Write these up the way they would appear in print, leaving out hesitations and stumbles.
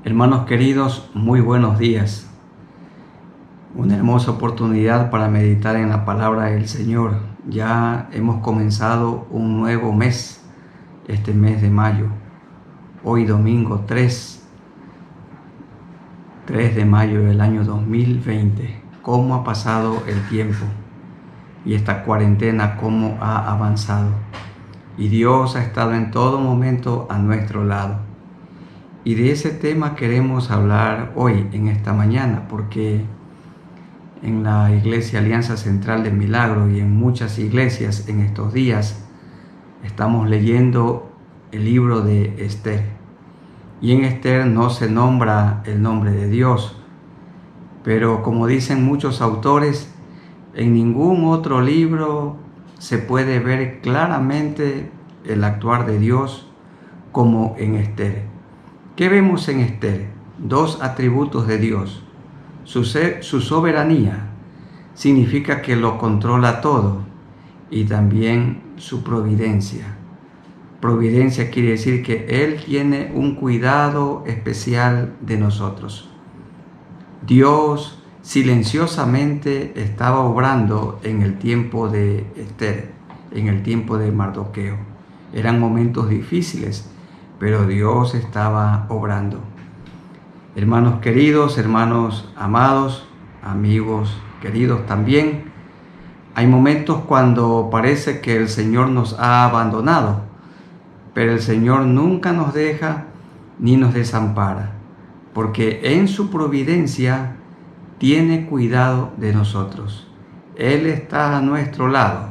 Hermanos queridos, muy buenos días. Una hermosa oportunidad para meditar en la palabra del Señor. Ya hemos comenzado un nuevo mes, este mes de mayo. Hoy domingo 3 de mayo del año 2020. ¿Cómo ha pasado el tiempo? Y esta cuarentena, ¿cómo ha avanzado? Y Dios ha estado en todo momento a nuestro lado. Y de ese tema queremos hablar hoy, en esta mañana, porque en la Iglesia Alianza Central del Milagro y en muchas iglesias en estos días estamos leyendo el libro de Esther. Y en Esther no se nombra el nombre de Dios, pero como dicen muchos autores, en ningún otro libro se puede ver claramente el actuar de Dios como en Esther. ¿Qué vemos en Esther? Dos atributos de Dios. Su soberanía significa que lo controla todo, y también su providencia. Providencia quiere decir que Él tiene un cuidado especial de nosotros. Dios silenciosamente estaba obrando en el tiempo de Esther, en el tiempo de Mardoqueo. Eran momentos difíciles, pero Dios estaba obrando. Hermanos queridos, hermanos amados, amigos queridos también, hay momentos cuando parece que el Señor nos ha abandonado, pero el Señor nunca nos deja ni nos desampara, porque en su providencia tiene cuidado de nosotros. Él está a nuestro lado.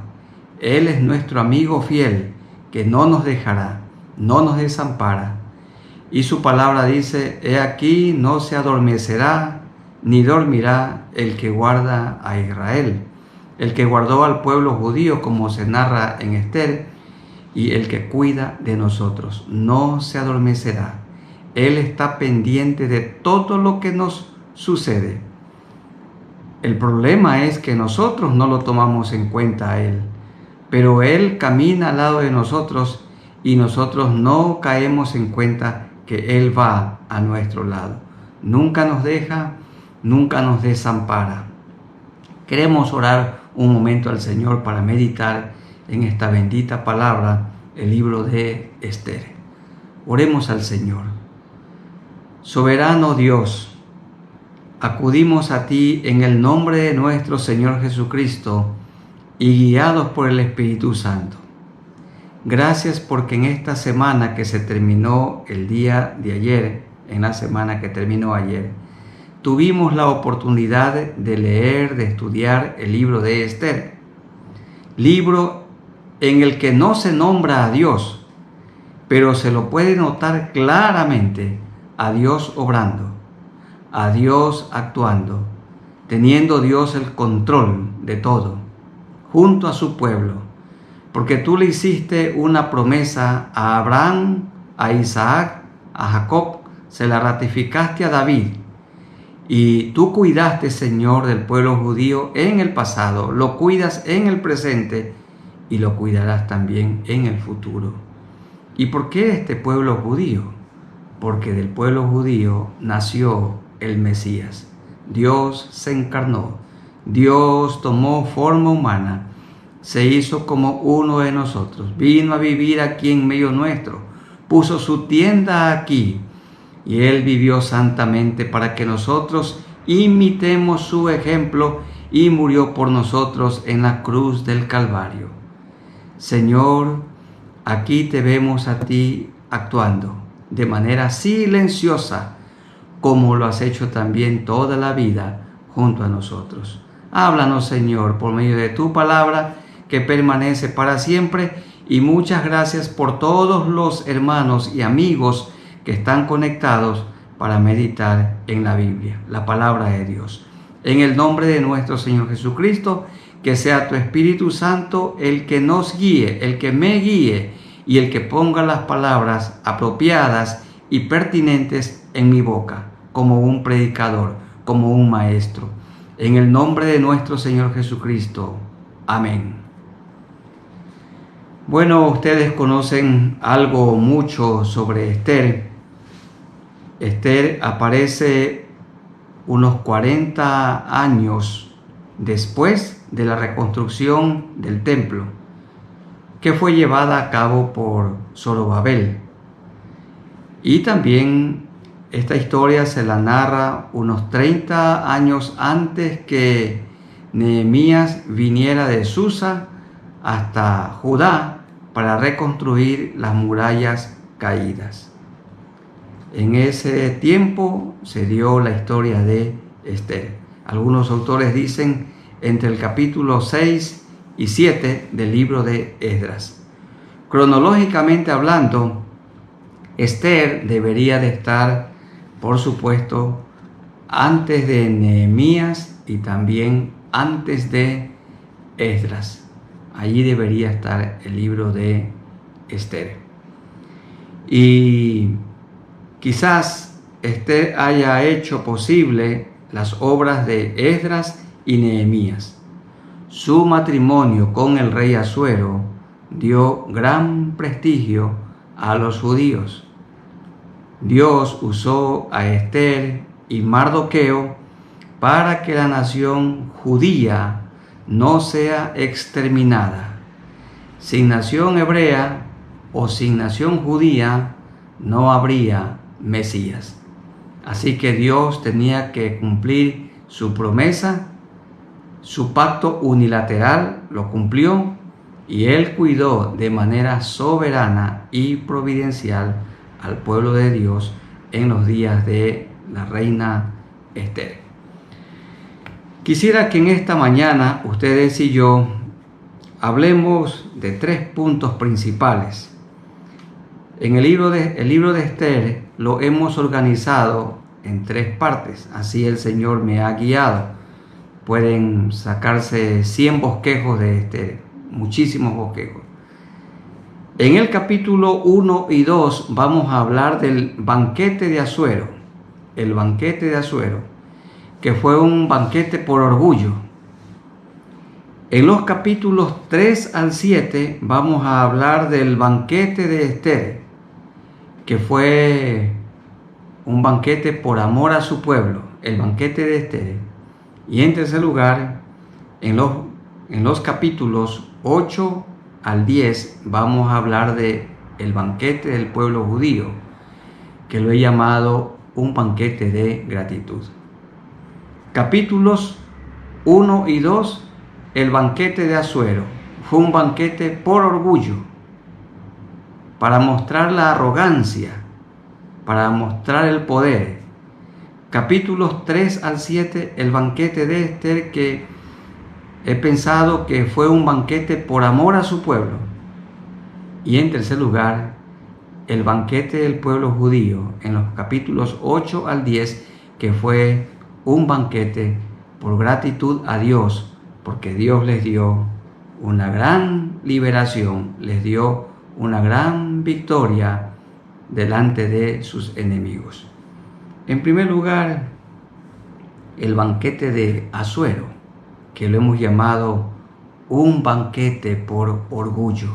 Él es nuestro amigo fiel, que no nos dejará, no nos desampara. Y su palabra dice: he aquí, no se adormecerá ni dormirá el que guarda a Israel, el que guardó al pueblo judío, como se narra en Esther, y el que cuida de nosotros. No se adormecerá. Él está pendiente de todo lo que nos sucede. El problema es que nosotros no lo tomamos en cuenta a Él, pero Él camina al lado de nosotros y nosotros no caemos en cuenta que Él va a nuestro lado. Nunca nos deja, nunca nos desampara. Queremos orar un momento al Señor para meditar en esta bendita palabra, el libro de Esther. Oremos al Señor. Soberano Dios, acudimos a ti en el nombre de nuestro Señor Jesucristo y guiados por el Espíritu Santo. Gracias porque en esta semana que se terminó el día de ayer, en la semana que terminó ayer, tuvimos la oportunidad de leer, de estudiar el libro de Esther, libro en el que no se nombra a Dios, pero se lo puede notar claramente a Dios obrando, a Dios actuando, teniendo Dios el control de todo, junto a su pueblo, porque tú le hiciste una promesa a Abraham, a Isaac, a Jacob, se la ratificaste a David, y tú cuidaste, Señor, del pueblo judío en el pasado, lo cuidas en el presente y lo cuidarás también en el futuro. ¿Y por qué este pueblo judío? Porque del pueblo judío nació el Mesías. Dios se encarnó, Dios tomó forma humana, se hizo como uno de nosotros, vino a vivir aquí en medio nuestro, puso su tienda aquí y Él vivió santamente para que nosotros imitemos su ejemplo y murió por nosotros en la cruz del Calvario. Señor, aquí te vemos a ti actuando de manera silenciosa, como lo has hecho también toda la vida junto a nosotros. Háblanos, Señor, por medio de tu palabra que permanece para siempre, y muchas gracias por todos los hermanos y amigos que están conectados para meditar en la Biblia, la palabra de Dios. En el nombre de nuestro Señor Jesucristo, que sea tu Espíritu Santo el que nos guíe, el que me guíe y el que ponga las palabras apropiadas y pertinentes en mi boca, como un predicador, como un maestro. En el nombre de nuestro Señor Jesucristo. Amén. Bueno, ustedes conocen algo mucho sobre Esther. Esther aparece unos 40 años después de la reconstrucción del templo, que fue llevada a cabo por Zorobabel. Y también esta historia se la narra unos 30 años antes que Nehemías viniera de Susa hasta Judá para reconstruir las murallas caídas. En ese tiempo se dio la historia de Esther. Algunos autores dicen entre el capítulo 6 y 7 del libro de Esdras. Cronológicamente hablando, Esther debería de estar, por supuesto, antes de Nehemías y también antes de Esdras. Allí debería estar el libro de Esther. Y quizás Esther haya hecho posible las obras de Esdras y Nehemías. Su matrimonio con el rey Asuero dio gran prestigio a los judíos. Dios usó a Esther y Mardoqueo para que la nación judía no sea exterminada. Sin nación hebrea o sin nación judía no habría Mesías. Así que Dios tenía que cumplir su promesa, su pacto unilateral lo cumplió, y Él cuidó de manera soberana y providencial al pueblo de Dios en los días de la reina Esther. Quisiera que en esta mañana ustedes y yo hablemos de 3 puntos principales. En el libro de Esther lo hemos organizado en 3 partes, así el Señor me ha guiado. Pueden sacarse 100 bosquejos de Esther, muchísimos bosquejos. En el capítulo 1 y 2 vamos a hablar del banquete de Asuero, el banquete de Asuero, que fue un banquete por orgullo. En los capítulos 3 al 7 vamos a hablar del banquete de Esther, que fue un banquete por amor a su pueblo, el banquete de Esther. Y en tercer lugar, en los capítulos 8 al 10 vamos a hablar de el banquete del pueblo judío, que lo he llamado un banquete de gratitud. Capítulos 1 y 2, el banquete de Asuero, fue un banquete por orgullo, para mostrar la arrogancia, para mostrar el poder. Capítulos 3 al 7, el banquete de Esther, que he pensado que fue un banquete por amor a su pueblo. Y en tercer lugar, el banquete del pueblo judío, en los capítulos 8 al 10, que fue un banquete por gratitud a Dios, porque Dios les dio una gran liberación, les dio una gran victoria delante de sus enemigos. En primer lugar, el banquete de Asuero, que lo hemos llamado un banquete por orgullo.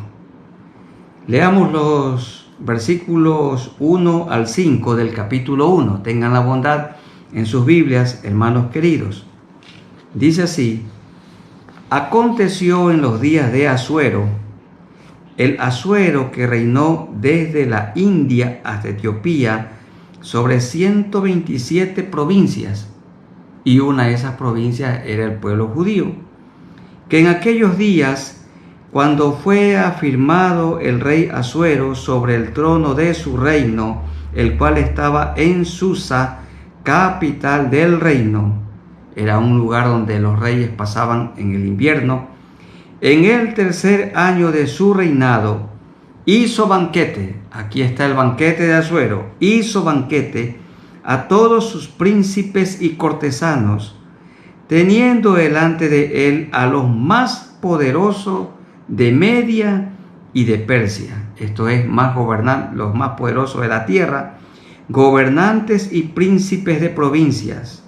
Leamos los versículos 1 al 5 del capítulo 1. Tengan la bondad en sus Biblias, hermanos queridos. Dice así: aconteció en los días de Asuero, el Asuero que reinó desde la India hasta Etiopía, sobre 127 provincias, y una de esas provincias era el pueblo judío, que en aquellos días, cuando fue afirmado el rey Asuero sobre el trono de su reino, el cual estaba en Susa, capital del reino, era un lugar donde los reyes pasaban en el invierno, en el tercer año de su reinado, hizo banquete, aquí está el banquete de Asuero, hizo banquete a todos sus príncipes y cortesanos, teniendo delante de él a los más poderosos de Media y de Persia, esto es, los más poderosos de la tierra, gobernantes y príncipes de provincias.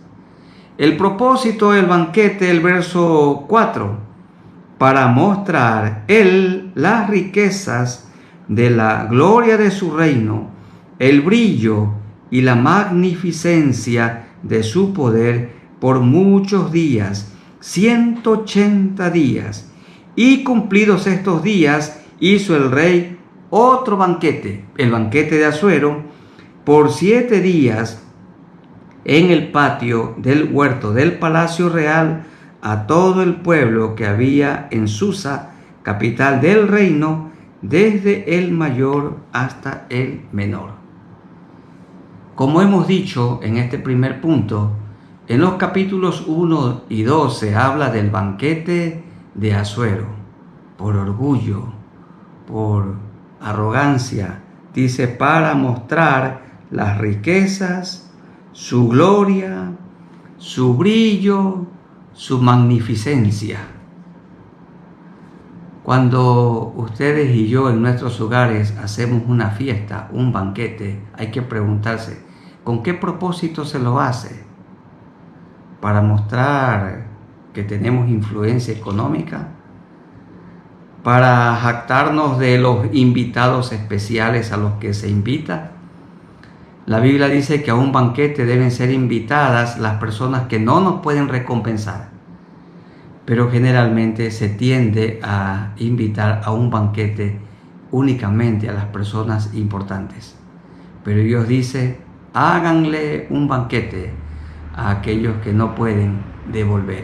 El propósito del banquete, el verso 4, para mostrar él las riquezas de la gloria de su reino, el brillo y la magnificencia de su poder por muchos días, 180 días. Y cumplidos estos días, hizo el rey otro banquete, el banquete de Asuero, por 7 días en el patio del huerto del palacio real, a todo el pueblo que había en Susa, capital del reino, desde el mayor hasta el menor. Como hemos dicho en este primer punto, en los capítulos 1 y 2 se habla del banquete de Asuero, por orgullo, por arrogancia, dice, para mostrar las riquezas, su gloria, su brillo, su magnificencia. Cuando ustedes y yo en nuestros hogares hacemos una fiesta, un banquete, hay que preguntarse, ¿con qué propósito se lo hace? ¿Para mostrar que tenemos influencia económica? ¿Para jactarnos de los invitados especiales a los que se invita? La Biblia dice que a un banquete deben ser invitadas las personas que no nos pueden recompensar. Pero generalmente se tiende a invitar a un banquete únicamente a las personas importantes. Pero Dios dice, háganle un banquete a aquellos que no pueden devolver.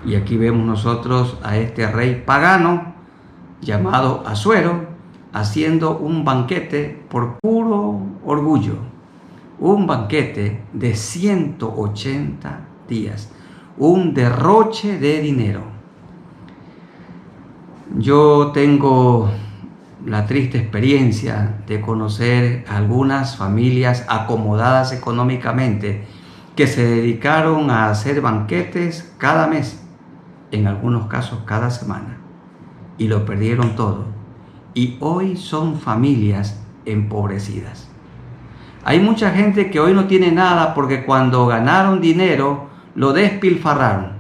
Y aquí vemos nosotros a este rey pagano llamado Asuero haciendo un banquete por puro orgullo. Un banquete de 180 días. un derroche de dinero. Yo tengo la triste experiencia de conocer algunas familias acomodadas económicamente que se dedicaron a hacer banquetes cada mes, en algunos casos cada semana, y lo perdieron todo. Y hoy son familias empobrecidas. Hay mucha gente que hoy no tiene nada porque cuando ganaron dinero lo despilfarraron.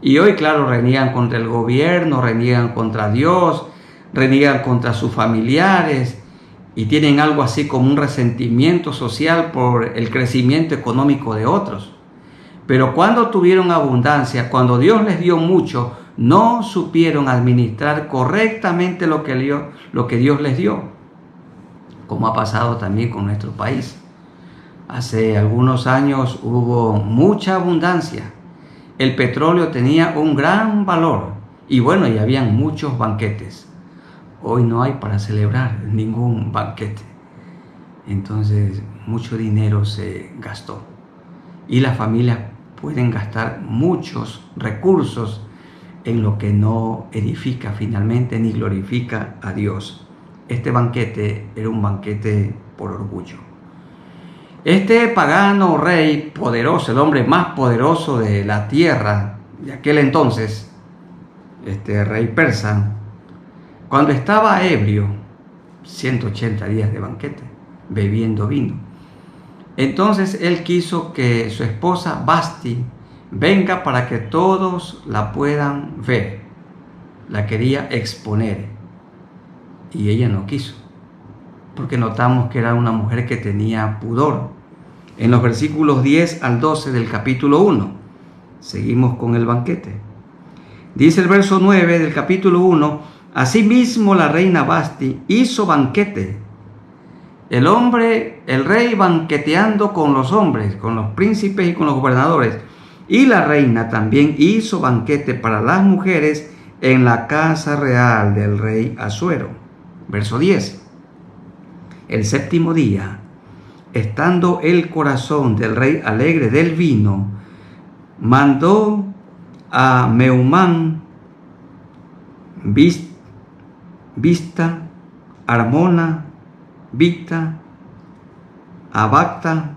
Y hoy, claro, reniegan contra el gobierno, reniegan contra Dios, reniegan contra sus familiares y tienen algo así como un resentimiento social por el crecimiento económico de otros. Pero cuando tuvieron abundancia, cuando Dios les dio mucho, no supieron administrar correctamente lo que Dios les dio, como ha pasado también con nuestro país. Hace algunos años hubo mucha abundancia. El petróleo tenía un gran valor y bueno, y habían muchos banquetes. Hoy no hay para celebrar ningún banquete. Entonces, mucho dinero se gastó. Y las familias pueden gastar muchos recursos en lo que no edifica finalmente ni glorifica a Dios. Este banquete era un banquete por orgullo. Este pagano rey poderoso, el hombre más poderoso de la tierra de aquel entonces, este rey persa, cuando estaba ebrio, 180 días de banquete, bebiendo vino, entonces él quiso que su esposa Vasti venga para que todos la puedan ver. La quería exponer y ella no quiso, porque notamos que era una mujer que tenía pudor. En los versículos 10 al 12 del capítulo 1, seguimos con el banquete. Dice el verso 9 del capítulo 1, asimismo la reina Vasti hizo banquete. El rey banqueteando con los hombres, con los príncipes y con los gobernadores. Y la reina también hizo banquete para las mujeres en la casa real del rey Asuero. Verso 10. El séptimo día, estando el corazón del rey alegre del vino, mandó a Meumán, Vista, Armona, Victa, Abacta,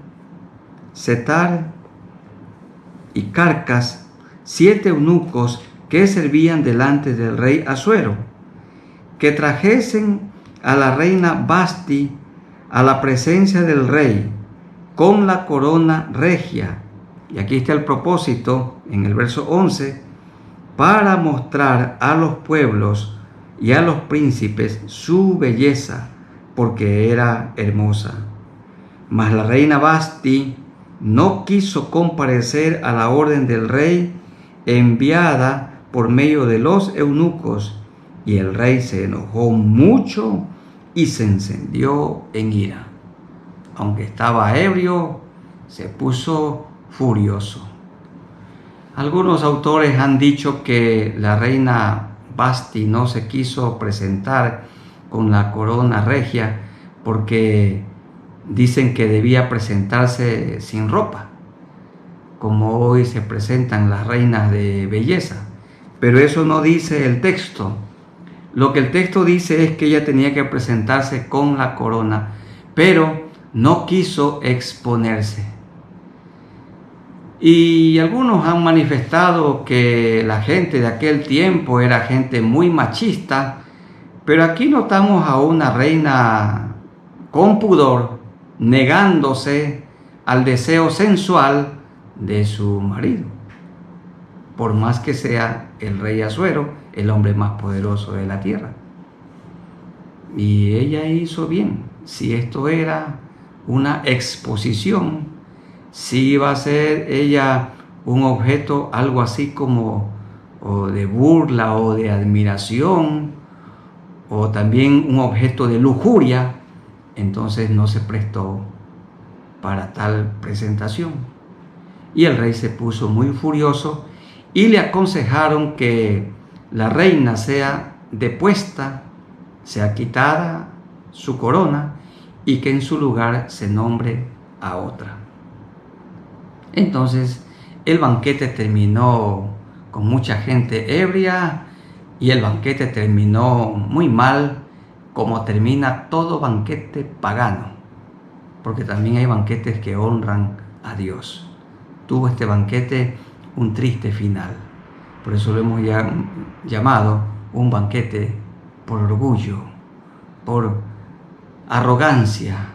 Setar y Carcas, 7 eunucos que servían delante del rey Asuero, que trajesen a la reina Vasti a la presencia del rey con la corona regia. Y aquí está el propósito en el verso 11, para mostrar a los pueblos y a los príncipes su belleza, porque era hermosa. Mas la reina Vasti no quiso comparecer a la orden del rey enviada por medio de los eunucos, y el rey se enojó mucho y se encendió en ira. Aunque estaba ebrio, se puso furioso. Algunos autores han dicho que la reina Vasti no se quiso presentar con la corona regia porque dicen que debía presentarse sin ropa, como hoy se presentan las reinas de belleza. Pero eso no dice el texto. Lo que el texto dice es que ella tenía que presentarse con la corona, pero no quiso exponerse. Y algunos han manifestado que la gente de aquel tiempo era gente muy machista, pero aquí notamos a una reina con pudor negándose al deseo sensual de su marido, por más que sea el rey Asuero, el hombre más poderoso de la tierra. Y ella hizo bien. Si esto era una exposición, si iba a ser ella un objeto, algo así como o de burla o de admiración, o también un objeto de lujuria, entonces no se prestó para tal presentación. Y el rey se puso muy furioso y le aconsejaron que la reina sea depuesta, sea quitada su corona y que en su lugar se nombre a otra. Entonces El banquete terminó con mucha gente ebria y el banquete terminó muy mal, como termina todo banquete pagano, porque también hay banquetes que honran a Dios. Tuvo este banquete un triste final. Por eso lo hemos llamado un banquete por orgullo, por arrogancia,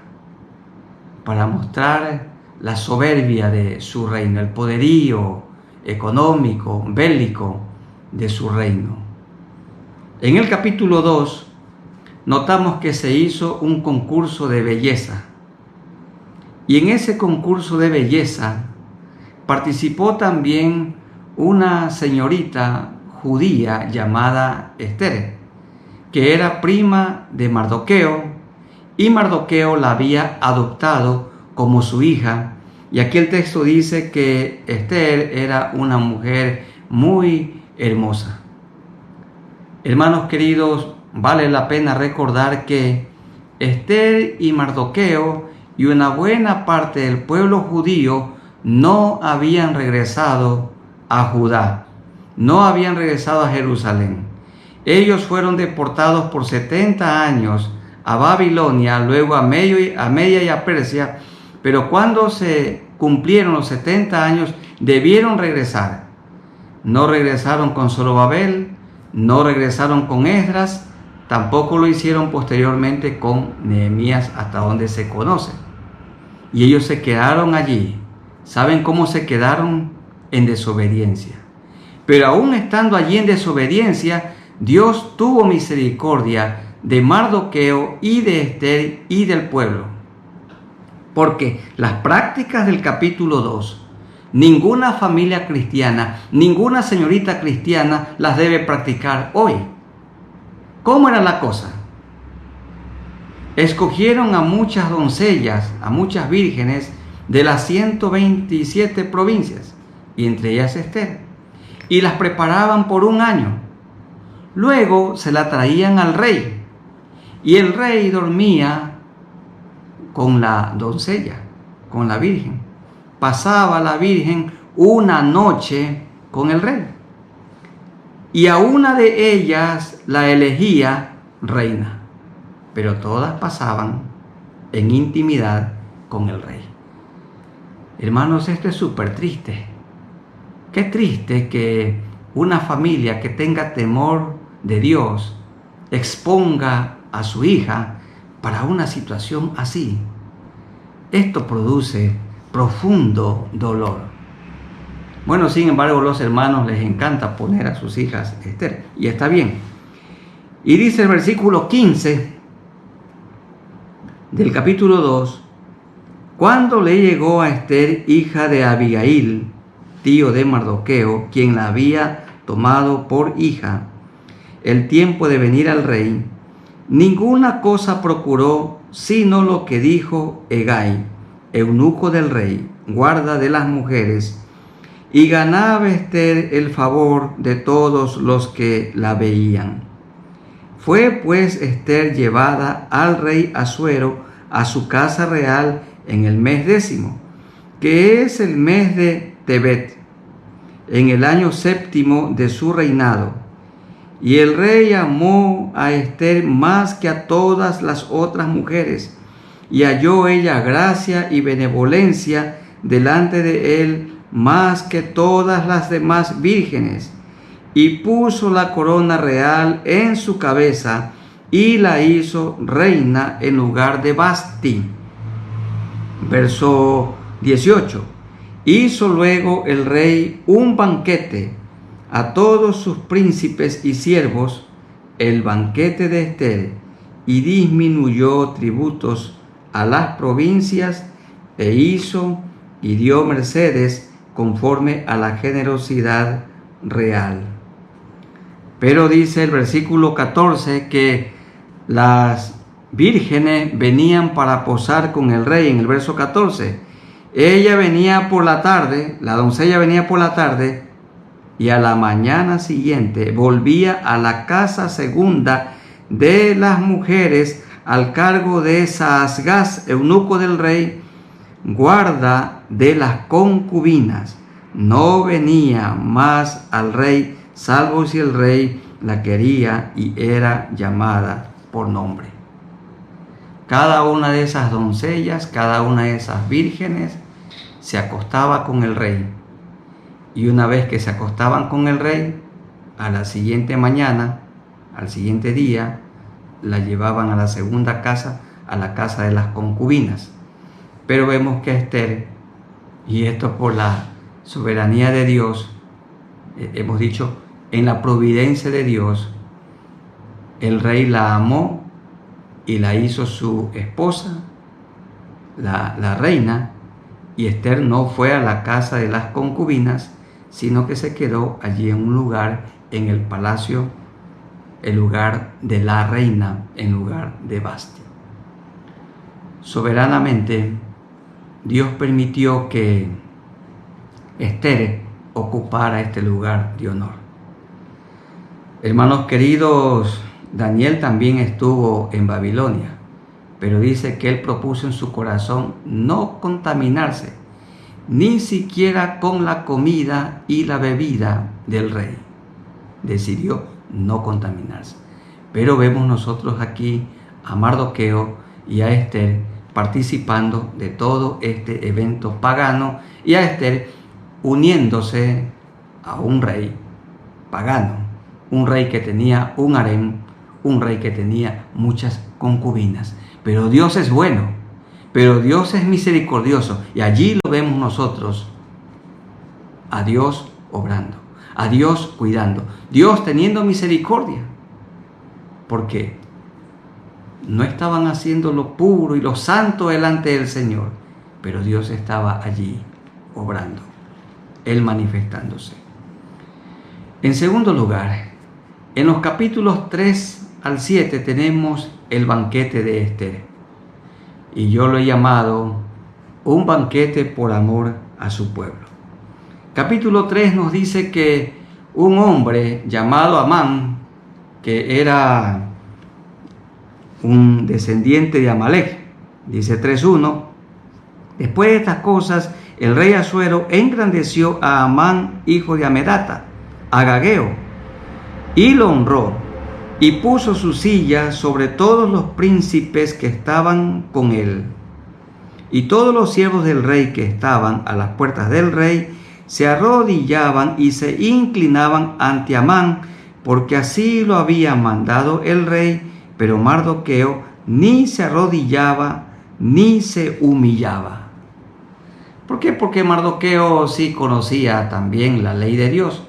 para mostrar la soberbia de su reino, el poderío económico, bélico de su reino. En el capítulo 2 notamos que se hizo un concurso de belleza, y en ese concurso de belleza participó también una señorita judía llamada Esther, que era prima de Mardoqueo, y Mardoqueo la había adoptado como su hija, y aquí el texto dice que Esther era una mujer muy hermosa. Hermanos queridos, vale la pena recordar que Esther y Mardoqueo y una buena parte del pueblo judío no habían regresado a Judá, no habían regresado a Jerusalén. Ellos fueron deportados por 70 años a Babilonia, luego a Media y a Persia, pero cuando se cumplieron los 70 años debieron regresar. No regresaron con Zorobabel, no regresaron con Esdras, tampoco lo hicieron posteriormente con Nehemías, hasta donde se conoce. Y ellos se quedaron allí. ¿Saben cómo se quedaron? En desobediencia. Pero aún estando allí en desobediencia, Dios tuvo misericordia de Mardoqueo y de Esther y del pueblo. Porque las prácticas del capítulo 2, ninguna familia cristiana, ninguna señorita cristiana las debe practicar hoy. ¿Cómo era la cosa? Escogieron a muchas doncellas, a muchas vírgenes de las 127 provincias, y entre ellas Esther, y las preparaban por un año. Luego se la traían al rey, y el rey dormía con la doncella, con la virgen. Pasaba la virgen una noche con el rey, y a una de ellas la elegía reina, pero todas pasaban en intimidad con el rey. Hermanos, esto es súper triste. Qué triste que una familia que tenga temor de Dios exponga a su hija para una situación así. Esto produce profundo dolor. Bueno, sin embargo, los hermanos les encanta poner a sus hijas Esther, y está bien. Y dice el versículo 15 del capítulo 2, cuando le llegó a Esther, hija de Abigail, tío de Mardoqueo, quien la había tomado por hija, el tiempo de venir al rey, ninguna cosa procuró sino lo que dijo Hegai, eunuco del rey, guarda de las mujeres, y ganaba Esther el favor de todos los que la veían. Fue pues Esther llevada al rey Asuero a su casa real en el mes 10, que es el mes de Tebet, en el año 7 de su reinado. Y el rey amó a Esther más que a todas las otras mujeres, y halló ella gracia y benevolencia delante de él más que todas las demás vírgenes, y puso la corona real en su cabeza, y la hizo reina en lugar de Vasti. Verso 18. Hizo luego el rey un banquete a todos sus príncipes y siervos, el banquete de Esther, y disminuyó tributos a las provincias, e hizo y dio mercedes conforme a la generosidad real. Pero dice el versículo 14 que las vírgenes venían para posar con el rey. En el verso 14, ella venía por la tarde, la doncella venía por la tarde, y a la mañana siguiente volvía a la casa segunda de las mujeres al cargo de Saasgaz, eunuco del rey, guarda de las concubinas, no venía más al rey, salvo si el rey la quería y era llamada por nombre. Cada una de esas doncellas, cada una de esas vírgenes se acostaba con el rey. Y una vez que se acostaban con el rey, a la siguiente mañana, al siguiente día, la llevaban a la segunda casa, a la casa de las concubinas. Pero vemos que Esther, y esto por la soberanía de Dios, hemos dicho, en la providencia de Dios, el rey la amó y la hizo su esposa, la reina, y Esther no fue a la casa de las concubinas, sino que se quedó allí en un lugar, en el palacio, el lugar de la reina, en lugar de Vasti. Soberanamente, Dios permitió que Esther ocupara este lugar de honor. Hermanos queridos, Daniel también estuvo en Babilonia, pero dice que él propuso en su corazón no contaminarse, ni siquiera con la comida y la bebida del rey. Decidió no contaminarse. Pero vemos nosotros aquí a Mardoqueo y a Esther participando de todo este evento pagano, y a Esther uniéndose a un rey pagano, un rey que tenía un harem, un rey que tenía muchas concubinas. Pero Dios es bueno, pero Dios es misericordioso, y allí lo vemos nosotros, a Dios obrando, a Dios cuidando, Dios teniendo misericordia, porque no estaban haciendo lo puro y lo santo delante del Señor, pero Dios estaba allí obrando, Él manifestándose. En segundo lugar, en los capítulos 3 al 7 tenemos el banquete de Esther, y yo lo he llamado un banquete por amor a su pueblo. Capítulo 3 nos dice que un hombre llamado Amán, que era un descendiente de Amalek, dice 3:1, después de estas cosas, el rey Asuero engrandeció a Amán, hijo de Amedata, agageo, y lo honró, y puso su silla sobre todos los príncipes que estaban con él. Y todos los siervos del rey que estaban a las puertas del rey se arrodillaban y se inclinaban ante Amán, porque así lo había mandado el rey. Pero Mardoqueo ni se arrodillaba ni se humillaba. ¿Por qué? Porque Mardoqueo sí conocía también la ley de Dios.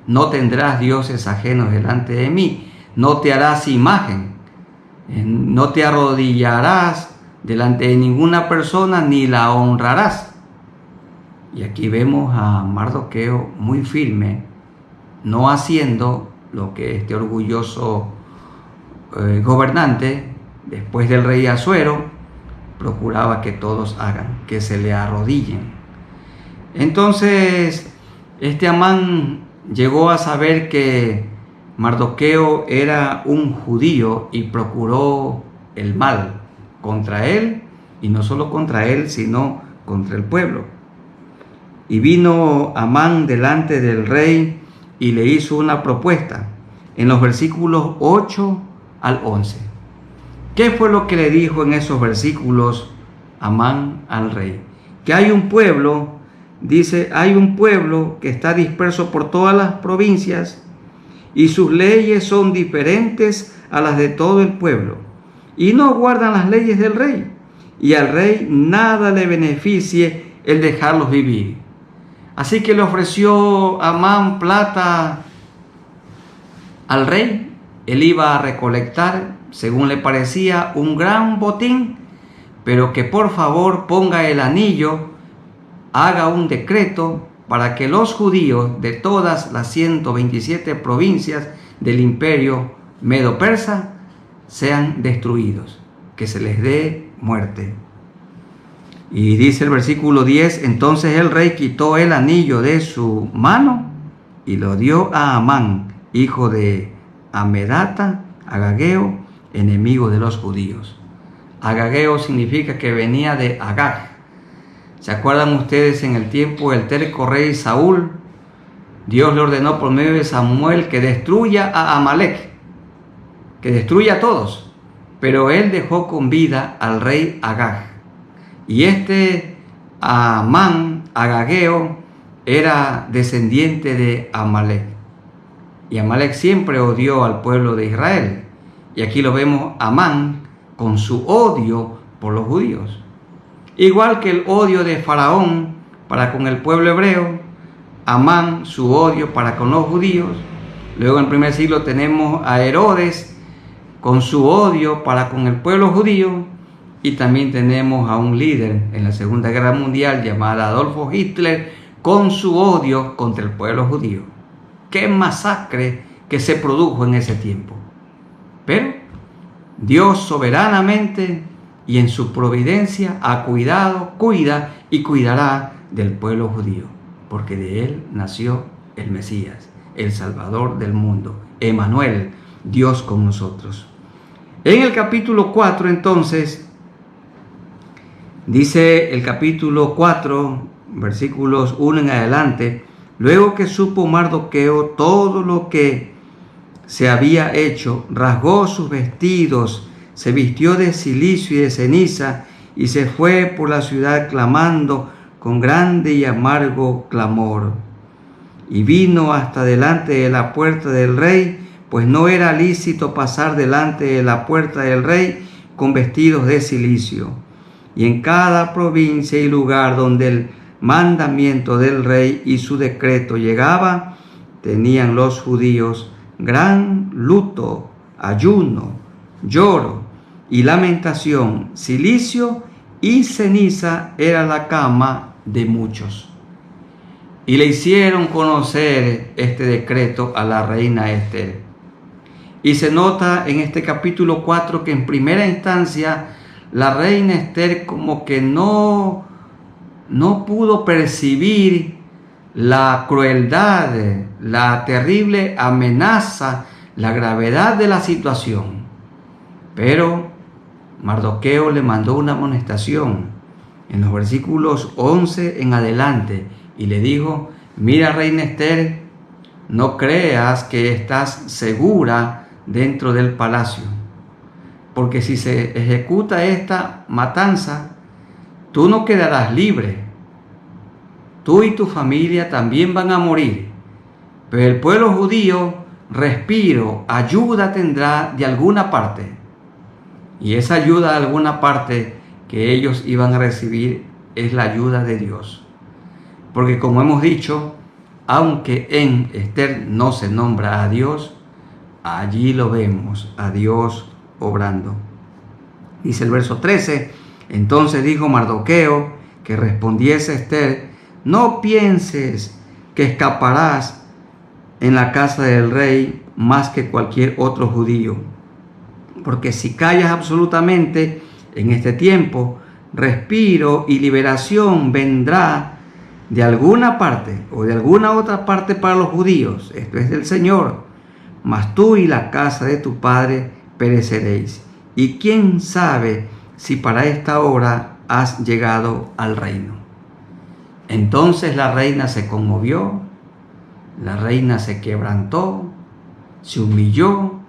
No tendrás dioses ajenos delante de mí, no te harás imagen, no te arrodillarás delante de ninguna persona ni la honrarás. Y aquí vemos a Mardoqueo muy firme, no haciendo lo que este orgulloso gobernante, después del rey Asuero, procuraba que todos hagan, que se le arrodillen. Entonces, este Amán llegó a saber que Mardoqueo era un judío y procuró el mal contra él, y no solo contra él, sino contra el pueblo. Y vino Amán delante del rey y le hizo una propuesta en los versículos 8 al 11. ¿Qué fue lo que le dijo en esos versículos Amán al rey? Que hay un pueblo, dice, hay un pueblo que está disperso por todas las provincias y sus leyes son diferentes a las de todo el pueblo y no guardan las leyes del rey, y al rey nada le beneficie el dejarlos vivir. Así que le ofreció Amán plata al rey. Él iba a recolectar, según le parecía, un gran botín, pero que por favor ponga el anillo, haga un decreto para que los judíos de todas las 127 provincias del imperio medo-persa sean destruidos, que se les dé muerte. Y dice el versículo 10, entonces el rey quitó el anillo de su mano y lo dio a Amán, hijo de Amedata, agageo, enemigo de los judíos. Agageo significa que venía de Agag. ¿Se acuerdan ustedes en el tiempo del terco rey Saúl? Dios le ordenó por medio de Samuel que destruya a Amalek, que destruya a todos, pero él dejó con vida al rey Agag. Y este Amán, agageo, era descendiente de Amalek. Y Amalek siempre odió al pueblo de Israel. Y aquí lo vemos Amán con su odio por los judíos. Igual que el odio de Faraón para con el pueblo hebreo, Amán su odio para con los judíos. Luego en el primer siglo tenemos a Herodes con su odio para con el pueblo judío. Y también tenemos a un líder en la Segunda Guerra Mundial llamado Adolfo Hitler con su odio contra el pueblo judío. ¡Qué masacre que se produjo en ese tiempo! Pero Dios soberanamente y en su providencia ha cuidado, cuida y cuidará del pueblo judío, porque de él nació el Mesías, el Salvador del mundo, Emmanuel, Dios con nosotros. En el capítulo 4 entonces, dice el capítulo 4, versículos 1 en adelante: luego que supo Mardoqueo todo lo que se había hecho, rasgó sus vestidos, se vistió de cilicio y de ceniza, y se fue por la ciudad clamando con grande y amargo clamor. Y vino hasta delante de la puerta del rey, pues no era lícito pasar delante de la puerta del rey con vestidos de cilicio. Y en cada provincia y lugar donde el mandamiento del rey y su decreto llegaba, tenían los judíos gran luto, ayuno, lloro y lamentación. Cilicio y ceniza era la cama de muchos. Y le hicieron conocer este decreto a la reina Ester. Y se nota en este capítulo 4 que en primera instancia la reina Ester como que no pudo percibir la crueldad, la terrible amenaza, la gravedad de la situación. Pero Mardoqueo le mandó una amonestación en los versículos 11 en adelante y le dijo: mira, reina Ester, no creas que estás segura dentro del palacio, porque si se ejecuta esta matanza, tú no quedarás libre. Tú y tu familia también van a morir, pero el pueblo judío respiro, ayuda tendrá de alguna parte. Y esa ayuda de alguna parte que ellos iban a recibir es la ayuda de Dios. Porque como hemos dicho, aunque en Ester no se nombra a Dios, allí lo vemos, a Dios obrando. Dice el verso 13: entonces dijo Mardoqueo que respondiese Ester: no pienses que escaparás en la casa del rey más que cualquier otro judío, porque si callas absolutamente en este tiempo, respiro y liberación vendrá de alguna parte o de alguna otra parte para los judíos, esto es del Señor, mas tú y la casa de tu padre pereceréis. Y quién sabe si para esta hora has llegado al reino. Entonces la reina se conmovió, la reina se quebrantó, se humilló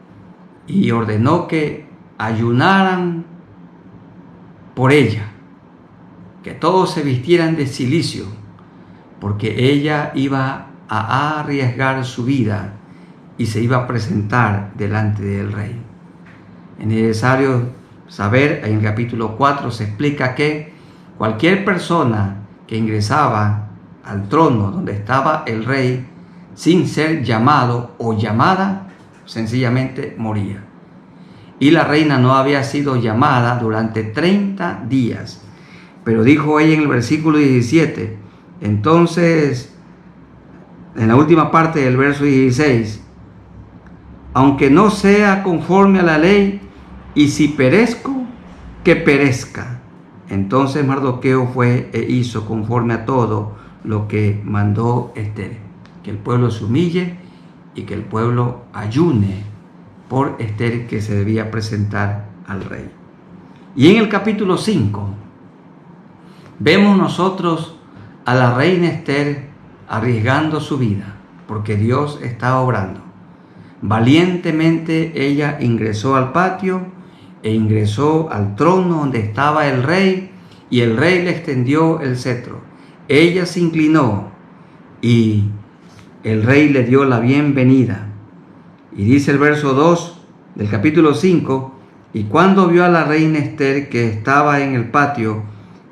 y ordenó que ayunaran por ella, que todos se vistieran de cilicio, porque ella iba a arriesgar su vida y se iba a presentar delante del rey. Es necesario saber, en el capítulo 4 se explica que cualquier persona que ingresaba al trono donde estaba el rey sin ser llamado o llamada, sencillamente moría. Y la reina no había sido llamada durante 30 días. Pero dijo ella en el versículo 17, entonces, en la última parte del verso 16, aunque no sea conforme a la ley, y si perezco, que perezca. Entonces Mardoqueo fue e hizo conforme a todo lo que mandó Ester, que el pueblo se humille y que el pueblo ayune por Ester, que se debía presentar al rey. Y en el capítulo 5 Vemos nosotros a la reina Esther arriesgando su vida, porque Dios está obrando. Valientemente ella ingresó al patio e ingresó al trono donde estaba el rey, y el rey le extendió el cetro. Ella se inclinó y el rey le dio la bienvenida. Y dice el verso 2 del capítulo 5, y cuando vio a la reina Esther que estaba en el patio,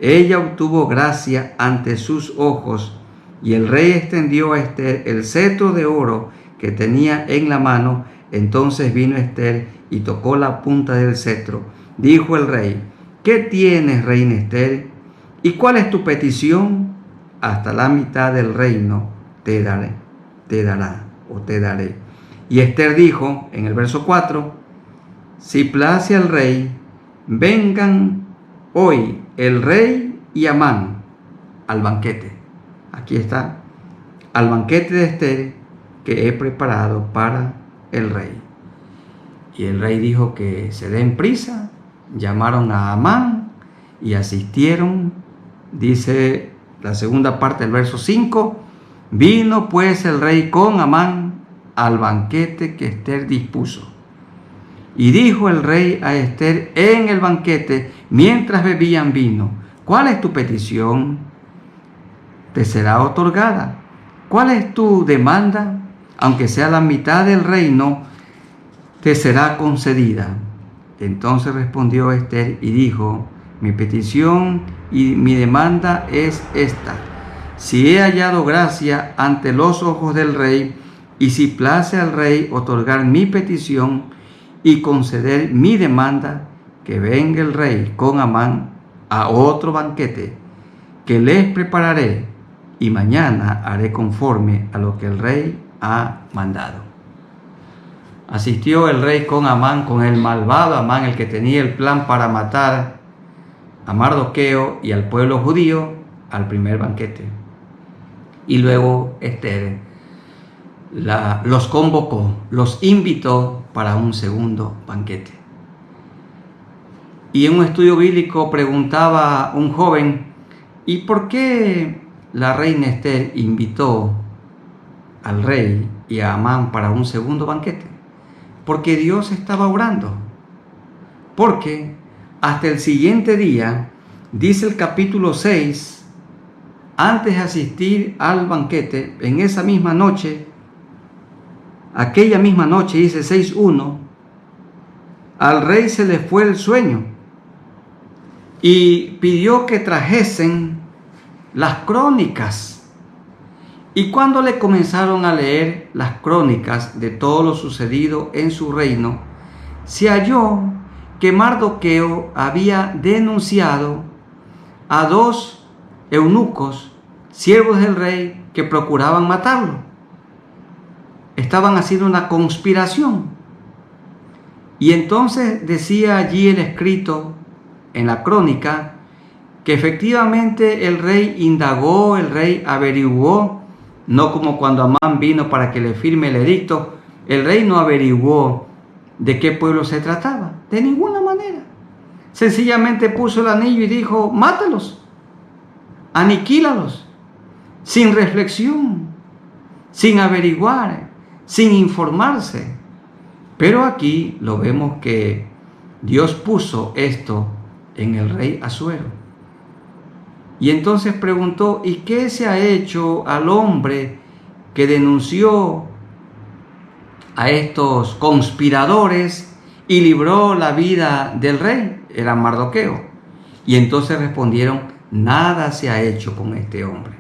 ella obtuvo gracia ante sus ojos, y el rey extendió a Esther el cetro de oro que tenía en la mano. Entonces vino Esther y tocó la punta del cetro. Dijo el rey: ¿Qué tienes, reina Esther? ¿Y cuál es tu petición? Hasta la mitad del reino te daré. Y Esther dijo en el verso 4: Si place al rey, vengan hoy el rey y Amán al banquete. Aquí está, al banquete de Esther que he preparado para el rey. Y el rey dijo que se den prisa. Llamaron a Amán y asistieron. Dice la segunda parte del verso 5: Vino pues el rey con Amán al banquete que Esther dispuso. Y dijo el rey a Esther en el banquete, mientras bebían vino: ¿Cuál es tu petición? Te será otorgada. ¿Cuál es tu demanda? Aunque sea la mitad del reino, te será concedida. Entonces respondió Esther y dijo: Mi petición y mi demanda es esta: si he hallado gracia ante los ojos del rey, y si place al rey otorgar mi petición y conceder mi demanda, que venga el rey con Amán a otro banquete que les prepararé, y mañana haré conforme a lo que el rey ha mandado. Asistió el rey con Amán, con el malvado Amán, el que tenía el plan para matar a Mardoqueo y al pueblo judío, al primer banquete. Y luego Esther los convocó, los invitó para un segundo banquete. Y en un estudio bíblico preguntaba un joven: ¿y por qué la reina Esther invitó al rey y a Amán para un segundo banquete? Porque Dios estaba obrando. Porque hasta el siguiente día, dice el capítulo 6, antes de asistir al banquete, en esa misma noche, aquella misma noche, dice 6:1, al rey se le fue el sueño y pidió que trajesen las crónicas. Y cuando le comenzaron a leer las crónicas de todo lo sucedido en su reino, se halló que Mardoqueo había denunciado a 2 eunucos, siervos del rey, que procuraban matarlo. Estaban haciendo una conspiración. Y entonces decía allí el escrito en la crónica que efectivamente el rey indagó, el rey averiguó, no como cuando Amán vino para que le firme el edicto. El rey no averiguó de qué pueblo se trataba, de ninguna manera. Sencillamente puso el anillo y dijo: mátalos, aniquílalos, sin reflexión, sin averiguar, sin informarse. Pero aquí lo vemos que Dios puso esto en el rey Asuero. Y entonces preguntó: ¿y qué se ha hecho al hombre que denunció a estos conspiradores y libró la vida del rey? Era Mardoqueo. Y entonces respondieron: nada se ha hecho con este hombre.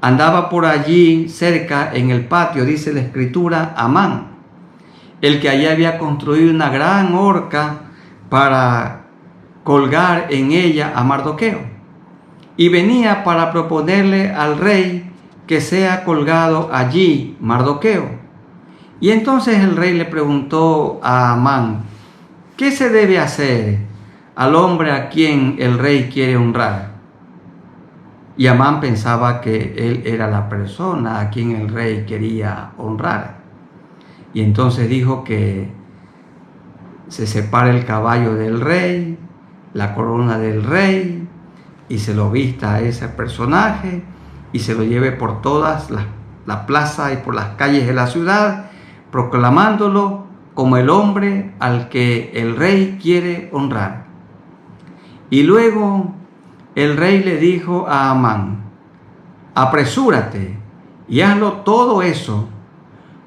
Andaba por allí cerca en el patio, dice la escritura, Amán, el que allí había construido una gran horca para colgar en ella a Mardoqueo. Y venía para proponerle al rey que sea colgado allí Mardoqueo. Y entonces el rey le preguntó a Amán: ¿qué se debe hacer al hombre a quien el rey quiere honrar? Y Amán pensaba que él era la persona a quien el rey quería honrar. Y entonces dijo que se separe el caballo del rey, la corona del rey, y se lo vista a ese personaje y se lo lleve por todas la plaza y por las calles de la ciudad, proclamándolo como el hombre al que el rey quiere honrar. Y luego el rey le dijo a Amán: apresúrate y hazlo todo eso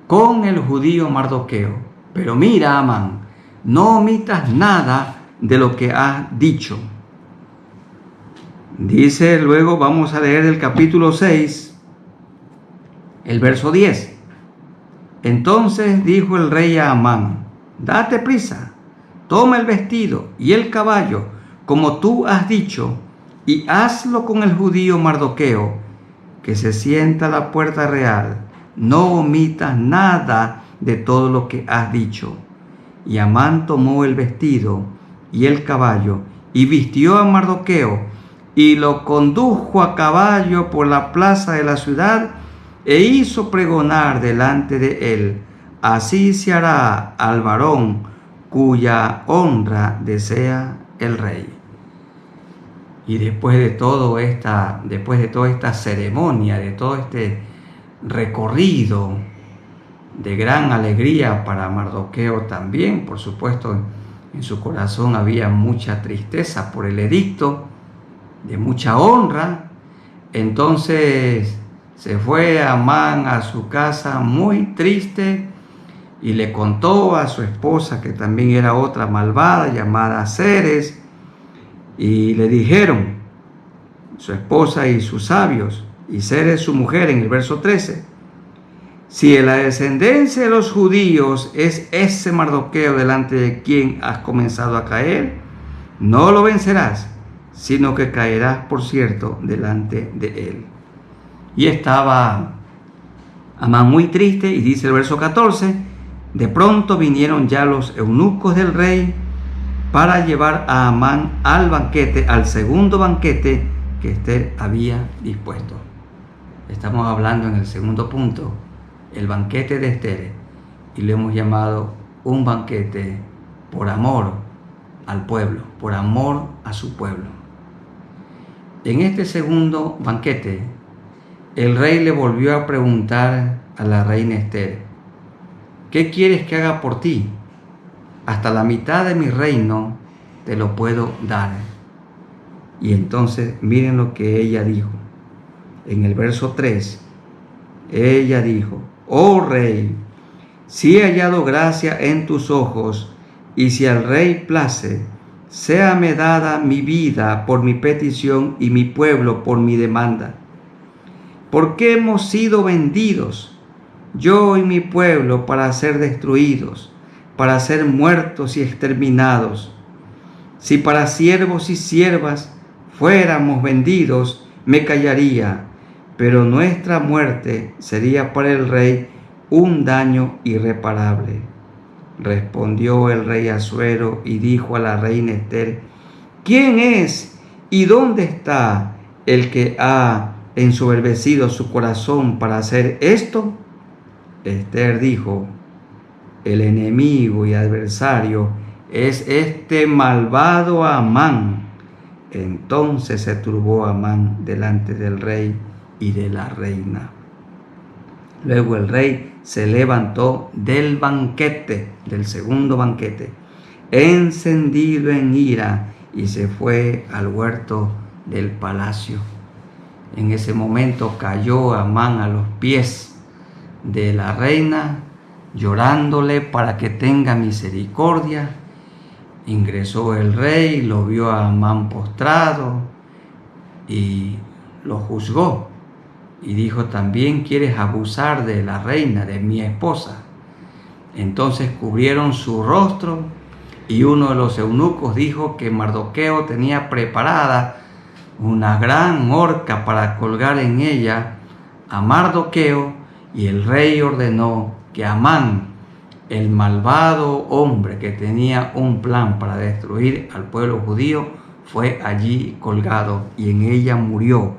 con el judío Mardoqueo. Pero mira, Amán, no omitas nada de lo que has dicho. Dice luego, vamos a leer el capítulo 6, el verso 10. Entonces dijo el rey a Amán: date prisa, toma el vestido y el caballo, como tú has dicho, y hazlo con el judío Mardoqueo, que se sienta a la puerta real. No omitas nada de todo lo que has dicho. Y Amán tomó el vestido y el caballo, y vistió a Mardoqueo, y lo condujo a caballo por la plaza de la ciudad, e hizo pregonar delante de él: así se hará al varón cuya honra desea el rey. Y después de toda esta ceremonia, de todo este recorrido de gran alegría para Mardoqueo también, por supuesto, en su corazón había mucha tristeza por el edicto, de mucha honra. Entonces se fue Amán a su casa muy triste y le contó a su esposa, que también era otra malvada llamada Zeres, y le dijeron, su esposa y sus sabios, y Zeres su mujer, en el verso 13: si la descendencia de los judíos es ese Mardoqueo delante de quien has comenzado a caer, no lo vencerás, sino que caerás, por cierto, delante de él. Y estaba Amán muy triste, y dice el verso 14: de pronto vinieron ya los eunucos del rey para llevar a Amán al banquete, al segundo banquete que Ester había dispuesto. Estamos hablando en el segundo punto, el banquete de Ester, y lo hemos llamado un banquete por amor al pueblo, por amor a su pueblo. En este segundo banquete, el rey le volvió a preguntar a la reina Ester: ¿qué quieres que haga por ti? Hasta la mitad de mi reino te lo puedo dar. Y entonces miren lo que ella dijo. En el verso 3, ella dijo: oh rey, si he hallado gracia en tus ojos, y si al rey place, séame dada mi vida por mi petición y mi pueblo por mi demanda. Porque hemos sido vendidos, yo y mi pueblo, para ser destruidos, para ser muertos y exterminados. Si para siervos y siervas fuéramos vendidos, me callaría, pero nuestra muerte sería para el rey un daño irreparable. Respondió el rey Asuero y dijo a la reina Ester: ¿quién es y dónde está el que ha ensoberbecido su corazón para hacer esto? Ester dijo: el enemigo y adversario es este malvado Amán. Entonces se turbó Amán delante del rey y de la reina. Luego el rey se levantó del banquete, del segundo banquete, encendido en ira, y se fue al huerto del palacio. En ese momento cayó Amán a los pies de la reina, llorándole para que tenga misericordia. Ingresó el rey, lo vio a Amán postrado y lo juzgó. Y dijo: también quieres abusar de la reina, de mi esposa. Entonces cubrieron su rostro, y uno de los eunucos dijo que Mardoqueo tenía preparada una gran horca para colgar en ella a Mardoqueo, y el rey ordenó que Amán, el malvado hombre que tenía un plan para destruir al pueblo judío, fue allí colgado, y en ella murió,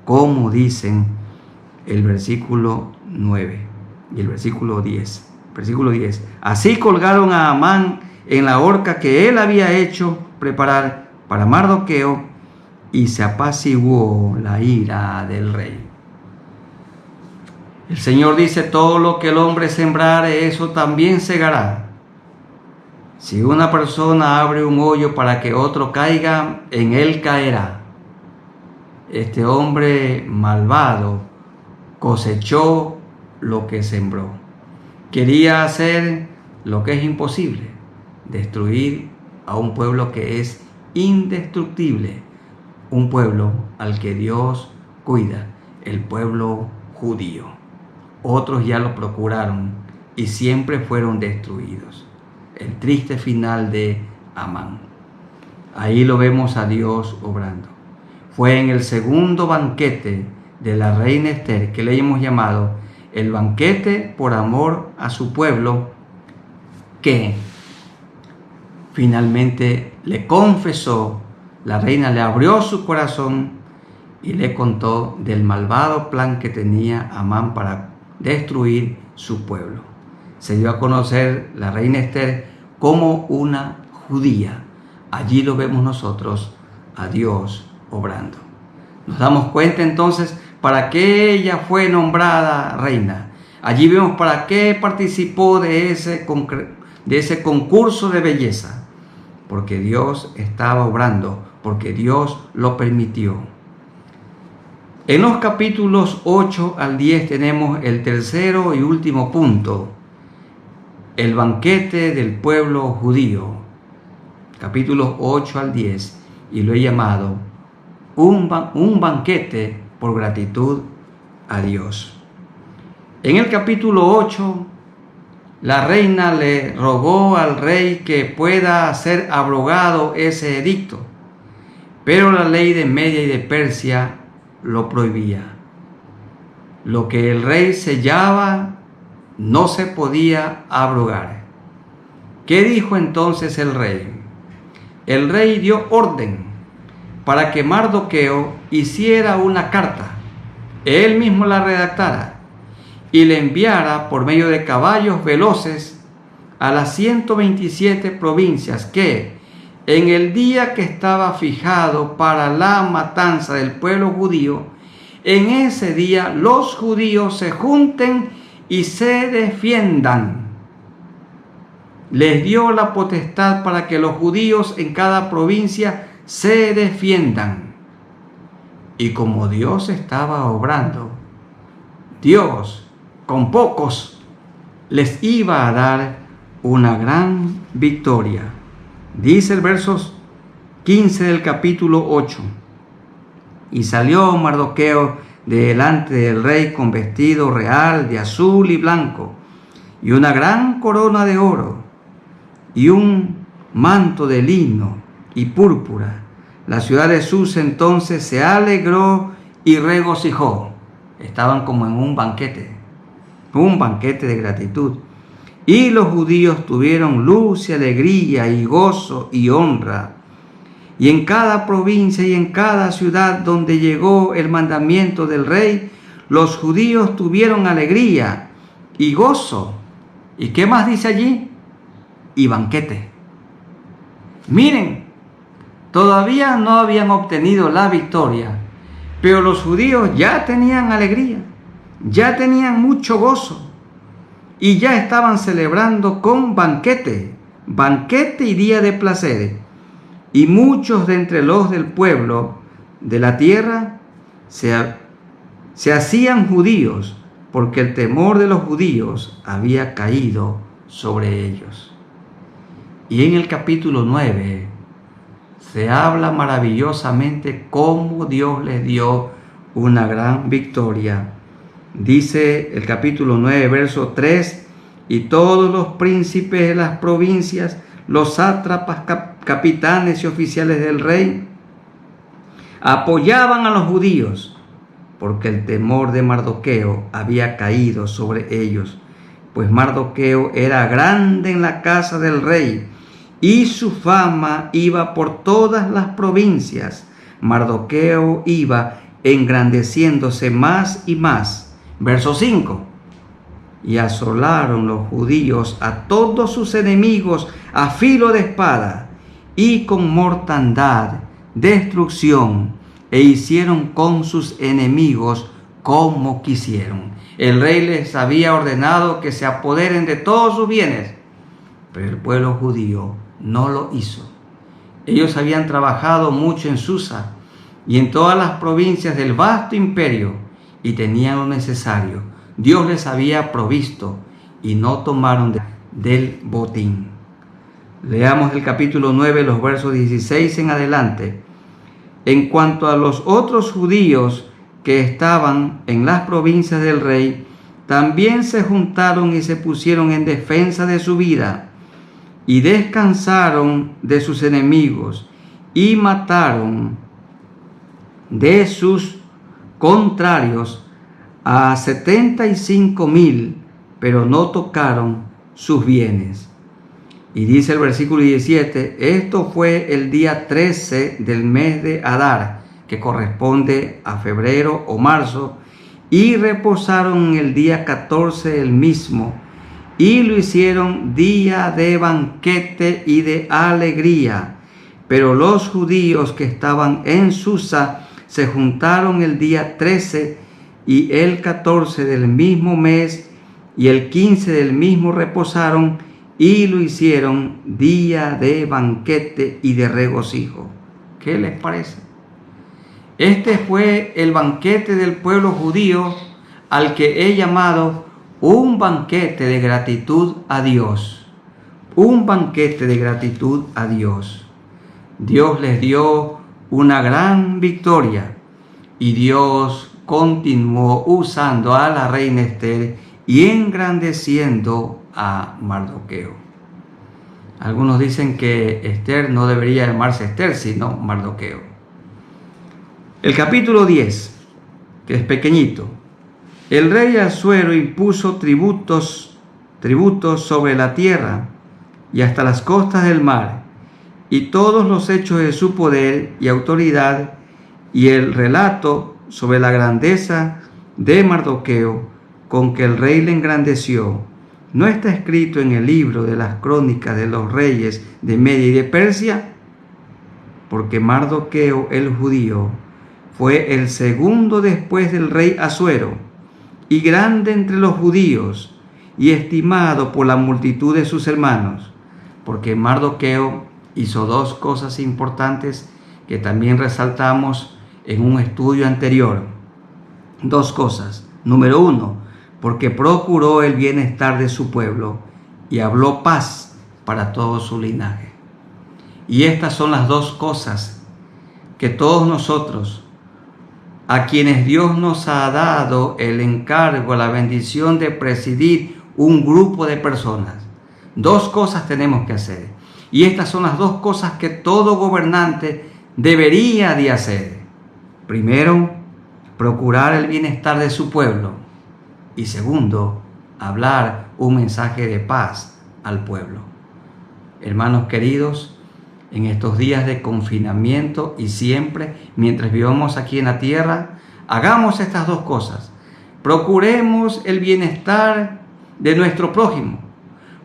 como dicen el versículo 9 y el versículo 10. Versículo 10. Así colgaron a Amán en la horca que él había hecho preparar para Mardoqueo, y se apaciguó la ira del rey. El Señor dice: todo lo que el hombre sembrare, eso también segará. Si una persona abre un hoyo para que otro caiga, en él caerá. Este hombre malvado cosechó lo que sembró. Quería hacer lo que es imposible: destruir a un pueblo que es indestructible, un pueblo al que Dios cuida, el pueblo judío. Otros ya lo procuraron y siempre fueron destruidos. El triste final de Amán. Ahí lo vemos a Dios obrando. Fue en el segundo banquete de la reina Esther, que le hemos llamado el banquete por amor a su pueblo, que finalmente le confesó. La reina le abrió su corazón y le contó del malvado plan que tenía Amán para destruir su pueblo. Se dio a conocer la reina Esther como una judía. Allí lo vemos nosotros a Dios obrando. Nos damos cuenta entonces para qué ella fue nombrada reina. Allí vemos para qué participó de ese concurso de belleza. Porque Dios estaba obrando, porque Dios lo permitió. En los capítulos 8 al 10 tenemos el tercero y último punto: el banquete del pueblo judío. Capítulos 8 al 10, y lo he llamado un banquete por gratitud a Dios. En el capítulo 8, la reina le rogó al rey que pueda ser abrogado ese edicto, pero la ley de Media y de Persia lo prohibía. Lo que el rey sellaba no se podía abrogar. ¿Qué dijo entonces el rey? El rey dio orden para que Mardoqueo hiciera una carta, él mismo la redactara y le enviara por medio de caballos veloces a las 127 provincias que, en el día que estaba fijado para la matanza del pueblo judío, en ese día los judíos se junten y se defiendan. Les dio la potestad para que los judíos en cada provincia se defiendan. Y como Dios estaba obrando, Dios con pocos les iba a dar una gran victoria. Dice el verso 15 del capítulo 8: y salió Mardoqueo delante del rey con vestido real de azul y blanco, y una gran corona de oro, y un manto de lino y púrpura. La ciudad de Susa entonces se alegró y regocijó. Estaban como en un banquete de gratitud. Y los judíos tuvieron luz y alegría y gozo y honra. Y en cada provincia y en cada ciudad donde llegó el mandamiento del rey, los judíos tuvieron alegría y gozo. ¿Y qué más dice allí? Y banquete. Miren, todavía no habían obtenido la victoria, pero los judíos ya tenían alegría, ya tenían mucho gozo y ya estaban celebrando con banquete y día de placeres. Y muchos de entre los del pueblo de la tierra se hacían judíos, porque el temor de los judíos había caído sobre ellos. Y en el capítulo 9 se habla maravillosamente cómo Dios les dio una gran victoria. Dice el capítulo 9, verso 3: y todos los príncipes de las provincias, los sátrapas, capitanes y oficiales del rey, apoyaban a los judíos, porque el temor de Mardoqueo había caído sobre ellos, pues Mardoqueo era grande en la casa del rey, y su fama iba por todas las provincias. Mardoqueo iba engrandeciéndose más y más. Verso 5: y asolaron los judíos a todos sus enemigos a filo de espada, y con mortandad, destrucción e hicieron con sus enemigos como quisieron. El rey les había ordenado que se apoderen de todos sus bienes, pero el pueblo judío no lo hizo. Ellos habían trabajado mucho en Susa y en todas las provincias del vasto imperio y tenían lo necesario. Dios les había provisto y no tomaron del botín. Leamos el capítulo 9, los versos 16 en adelante. En cuanto a los otros judíos que estaban en las provincias del rey, también se juntaron y se pusieron en defensa de su vida, y descansaron de sus enemigos, y mataron de sus contrarios a 75,000, pero no tocaron sus bienes. Y dice el versículo 17, esto fue el día 13 del mes de Adar, que corresponde a febrero o marzo, y reposaron en el día 14 del mismo, y lo hicieron día de banquete y de alegría. Pero los judíos que estaban en Susa se juntaron el día 13 y el 14 del mismo mes, y el 15 del mismo reposaron, y lo hicieron día de banquete y de regocijo. ¿Qué les parece? Este fue el banquete del pueblo judío, al que he llamado un banquete de gratitud a Dios. Un banquete de gratitud a Dios. Dios les dio una gran victoria y Dios continuó usando a la reina Esther y engrandeciendo a Mardoqueo. Algunos dicen que Esther no debería llamarse Esther, sino Mardoqueo. El capítulo 10, que es pequeñito. El rey Asuero impuso tributos sobre la tierra y hasta las costas del mar, y todos los hechos de su poder y autoridad, y el relato sobre la grandeza de Mardoqueo con que el rey le engrandeció, ¿no está escrito en el libro de las crónicas de los reyes de Media y de Persia? Porque Mardoqueo el judío fue el segundo después del rey Asuero, y grande entre los judíos, y estimado por la multitud de sus hermanos, porque Mardoqueo hizo dos cosas importantes que también resaltamos en un estudio anterior. Dos cosas. Número 1, porque procuró el bienestar de su pueblo y habló paz para todo su linaje. Y estas son las dos cosas que todos nosotros, a quienes Dios nos ha dado el encargo, la bendición de presidir un grupo de personas, dos cosas tenemos que hacer. Y estas son las dos cosas que todo gobernante debería de hacer. Primero, procurar el bienestar de su pueblo. Y segundo, hablar un mensaje de paz al pueblo. Hermanos queridos, en estos días de confinamiento y siempre, mientras vivamos aquí en la tierra, hagamos estas dos cosas. Procuremos el bienestar de nuestro prójimo.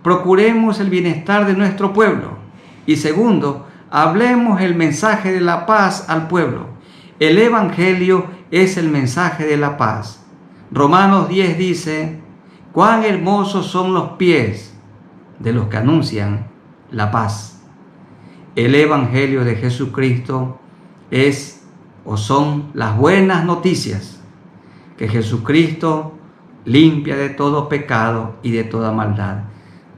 Procuremos el bienestar de nuestro pueblo. Y segundo, hablemos el mensaje de la paz al pueblo. El Evangelio es el mensaje de la paz. Romanos 10 dice, cuán hermosos son los pies de los que anuncian la paz. El Evangelio de Jesucristo es o son las buenas noticias, que Jesucristo limpia de todo pecado y de toda maldad.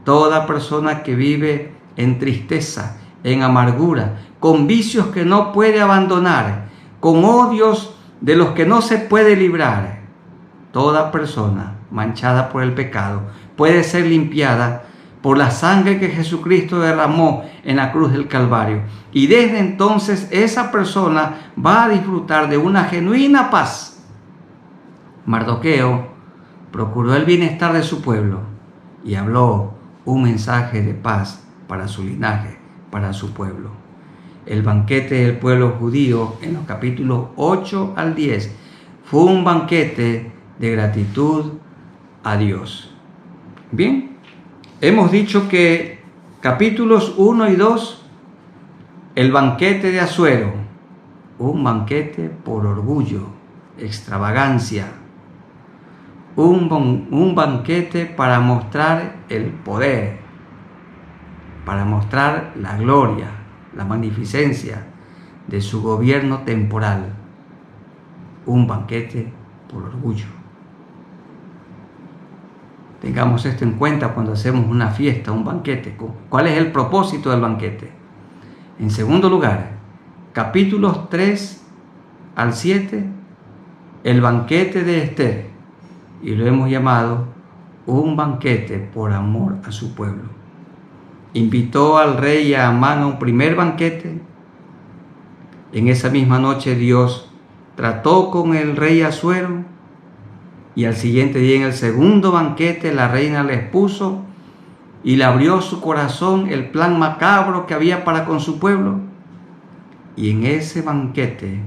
Toda persona que vive en tristeza, en amargura, con vicios que no puede abandonar, con odios de los que no se puede librar, toda persona manchada por el pecado puede ser limpiada por la sangre que Jesucristo derramó en la cruz del Calvario. Y desde entonces esa persona va a disfrutar de una genuina paz. Mardoqueo procuró el bienestar de su pueblo y habló un mensaje de paz para su linaje, para su pueblo. El banquete del pueblo judío en los capítulos 8 al 10 fue un banquete de gratitud a Dios. Bien, hemos dicho que capítulos 1 y 2, el banquete de Asuero, un banquete por orgullo, extravagancia, un banquete para mostrar el poder, para mostrar la gloria, la magnificencia de su gobierno temporal, un banquete por orgullo. Tengamos esto en cuenta cuando hacemos una fiesta, un banquete. ¿Cuál es el propósito del banquete? En segundo lugar, capítulos 3 al 7, el banquete de Esther, y lo hemos llamado un banquete por amor a su pueblo. Invitó al rey Amán a un primer banquete. En esa misma noche Dios trató con el rey Asuero, y al siguiente día, en el segundo banquete, la reina le expuso y le abrió su corazón el plan macabro que había para con su pueblo. Y en ese banquete,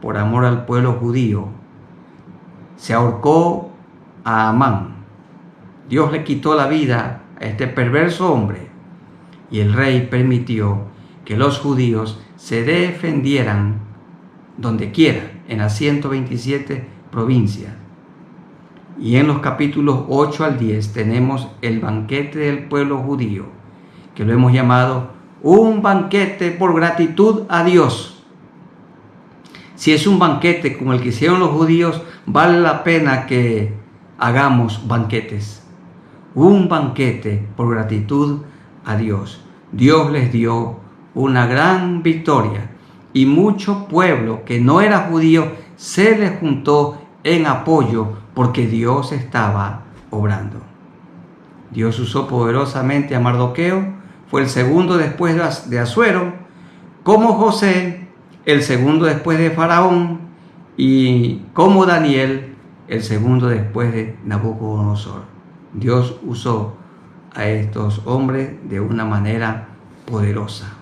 por amor al pueblo judío, se ahorcó a Amán. Dios le quitó la vida a este perverso hombre, y el rey permitió que los judíos se defendieran donde quiera, en las 127 provincias. Y en los capítulos 8 al 10 tenemos el banquete del pueblo judío, que lo hemos llamado un banquete por gratitud a Dios. Si es un banquete como el que hicieron los judíos, vale la pena que hagamos banquetes. Un banquete por gratitud a Dios. Dios les dio una gran victoria, y mucho pueblo que no era judío se les juntó en apoyo, porque Dios estaba obrando. Dios usó poderosamente a Mardoqueo, fue el segundo después de Asuero, como José, el segundo después de Faraón, y como Daniel, el segundo después de Nabucodonosor. Dios usó a estos hombres de una manera poderosa.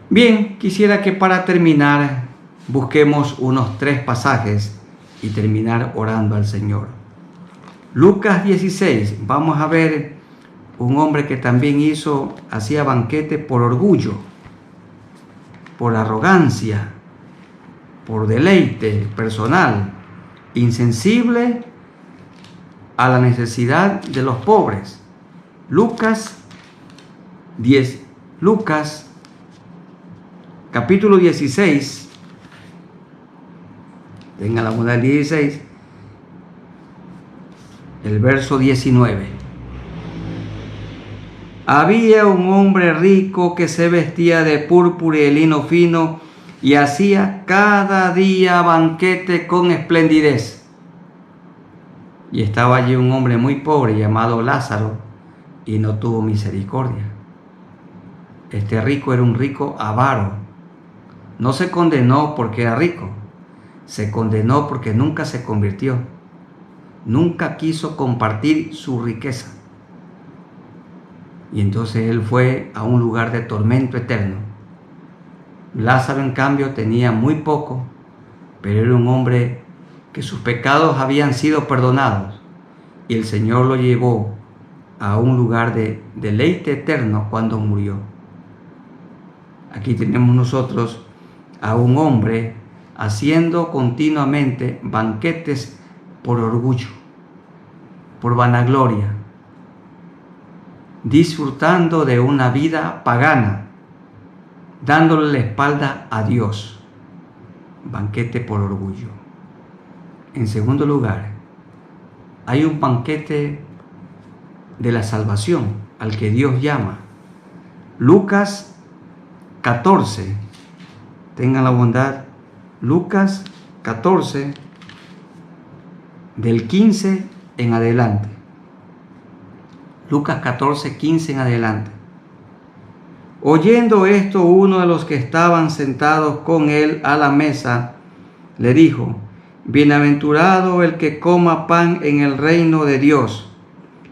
Bien, quisiera que para terminar busquemos unos 3 pasajes y terminar orando al Señor. Lucas 16, vamos a ver un hombre que también hacía banquete por orgullo, por arrogancia, por deleite personal, insensible a la necesidad de los pobres. Lucas capítulo 16, tenga la bondad del 16, el verso 19. Había un hombre rico que se vestía de púrpura y de lino fino y hacía cada día banquete con esplendidez. Y estaba allí un hombre muy pobre llamado Lázaro, y no tuvo misericordia. Este rico era un rico avaro. No se condenó porque era rico, se condenó porque nunca se convirtió, nunca quiso compartir su riqueza. Y entonces él fue a un lugar de tormento eterno. Lázaro, en cambio, tenía muy poco, pero era un hombre que sus pecados habían sido perdonados, y el Señor lo llevó a un lugar de deleite eterno cuando murió. Aquí tenemos nosotros a un hombre haciendo continuamente banquetes por orgullo, por vanagloria, disfrutando de una vida pagana, dándole la espalda a Dios. Banquete por orgullo. En segundo lugar, hay un banquete de la salvación al que Dios llama. Lucas 14, tengan la bondad, Lucas 14, del 15 en adelante. Lucas 14, 15 en adelante. Oyendo esto, uno de los que estaban sentados con él a la mesa le dijo: Bienaventurado el que coma pan en el reino de Dios.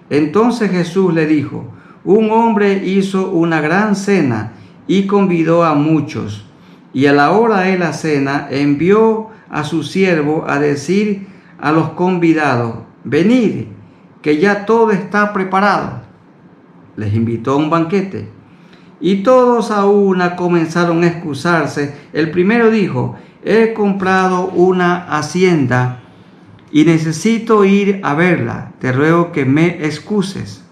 Entonces Jesús le dijo: Un hombre hizo una gran cena y convidó a muchos, y a la hora de la cena envió a su siervo a decir a los convidados: Venid, que ya todo está preparado. Les invitó a un banquete. Y todos a una comenzaron a excusarse. El primero dijo: he comprado una hacienda y necesito ir a verla. Te ruego que me excuses.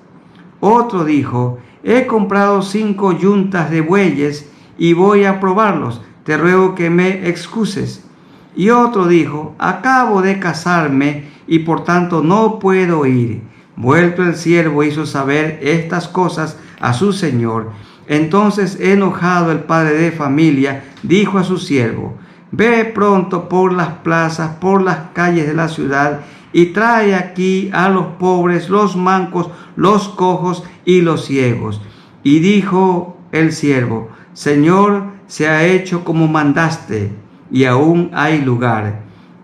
Otro dijo: he comprado 5 yuntas de bueyes y voy a probarlos. Te ruego que me excuses. Y otro dijo: acabo de casarme y por tanto no puedo ir. Vuelto el siervo hizo saber estas cosas a su señor. Entonces, enojado el padre de familia, dijo a su siervo: ve pronto por las plazas, por las calles de la ciudad, y trae aquí a los pobres, los mancos, los cojos y los ciegos. Y dijo el siervo: Señor, se ha hecho como mandaste, y aún hay lugar.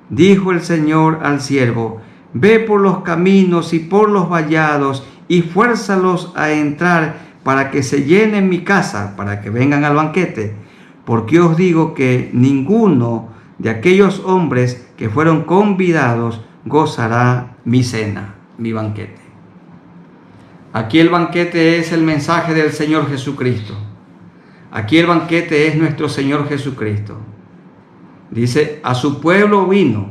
Dijo el Señor al siervo: ve por los caminos y por los vallados, y fuérzalos a entrar, para que se llenen mi casa, para que vengan al banquete. Porque os digo que ninguno de aquellos hombres que fueron convidados gozará mi cena, mi banquete. Aquí el banquete es el mensaje del Señor Jesucristo. Aquí el banquete es nuestro Señor Jesucristo. Dice: a su pueblo vino,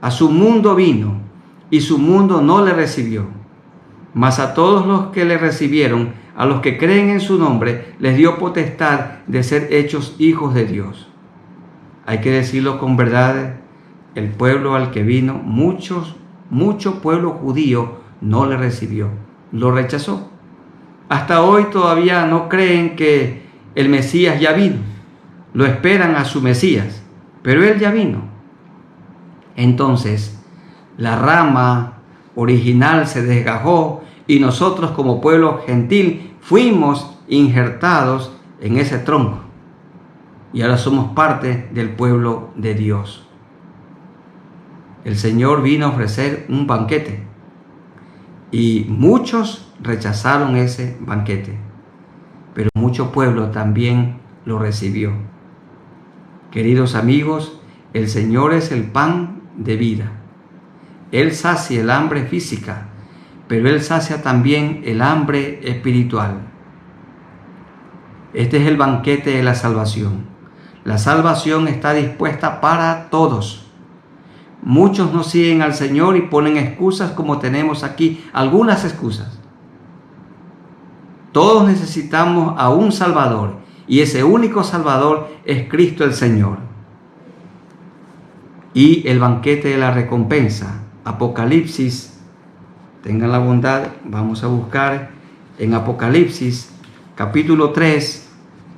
a su mundo vino, y su mundo no le recibió. Mas a todos los que le recibieron, a los que creen en su nombre, les dio potestad de ser hechos hijos de Dios. Hay que decirlo con verdad: el pueblo al que vino, mucho pueblo judío no le recibió, lo rechazó. Hasta hoy todavía no creen que el Mesías ya vino, lo esperan a su Mesías, pero él ya vino. Entonces, la rama original se desgajó y nosotros como pueblo gentil fuimos injertados en ese tronco. Y ahora somos parte del pueblo de Dios. El Señor vino a ofrecer un banquete y muchos rechazaron ese banquete, pero mucho pueblo también lo recibió. Queridos amigos, el Señor es el pan de vida. Él sacia el hambre física, pero Él sacia también el hambre espiritual. Este es el banquete de la salvación. La salvación está dispuesta para todos. Muchos no siguen al Señor y ponen excusas, como tenemos aquí algunas excusas. Todos necesitamos a un Salvador, y ese único Salvador es Cristo el Señor. Y el banquete de la recompensa, Apocalipsis, tengan la bondad, vamos a buscar en Apocalipsis capítulo 3,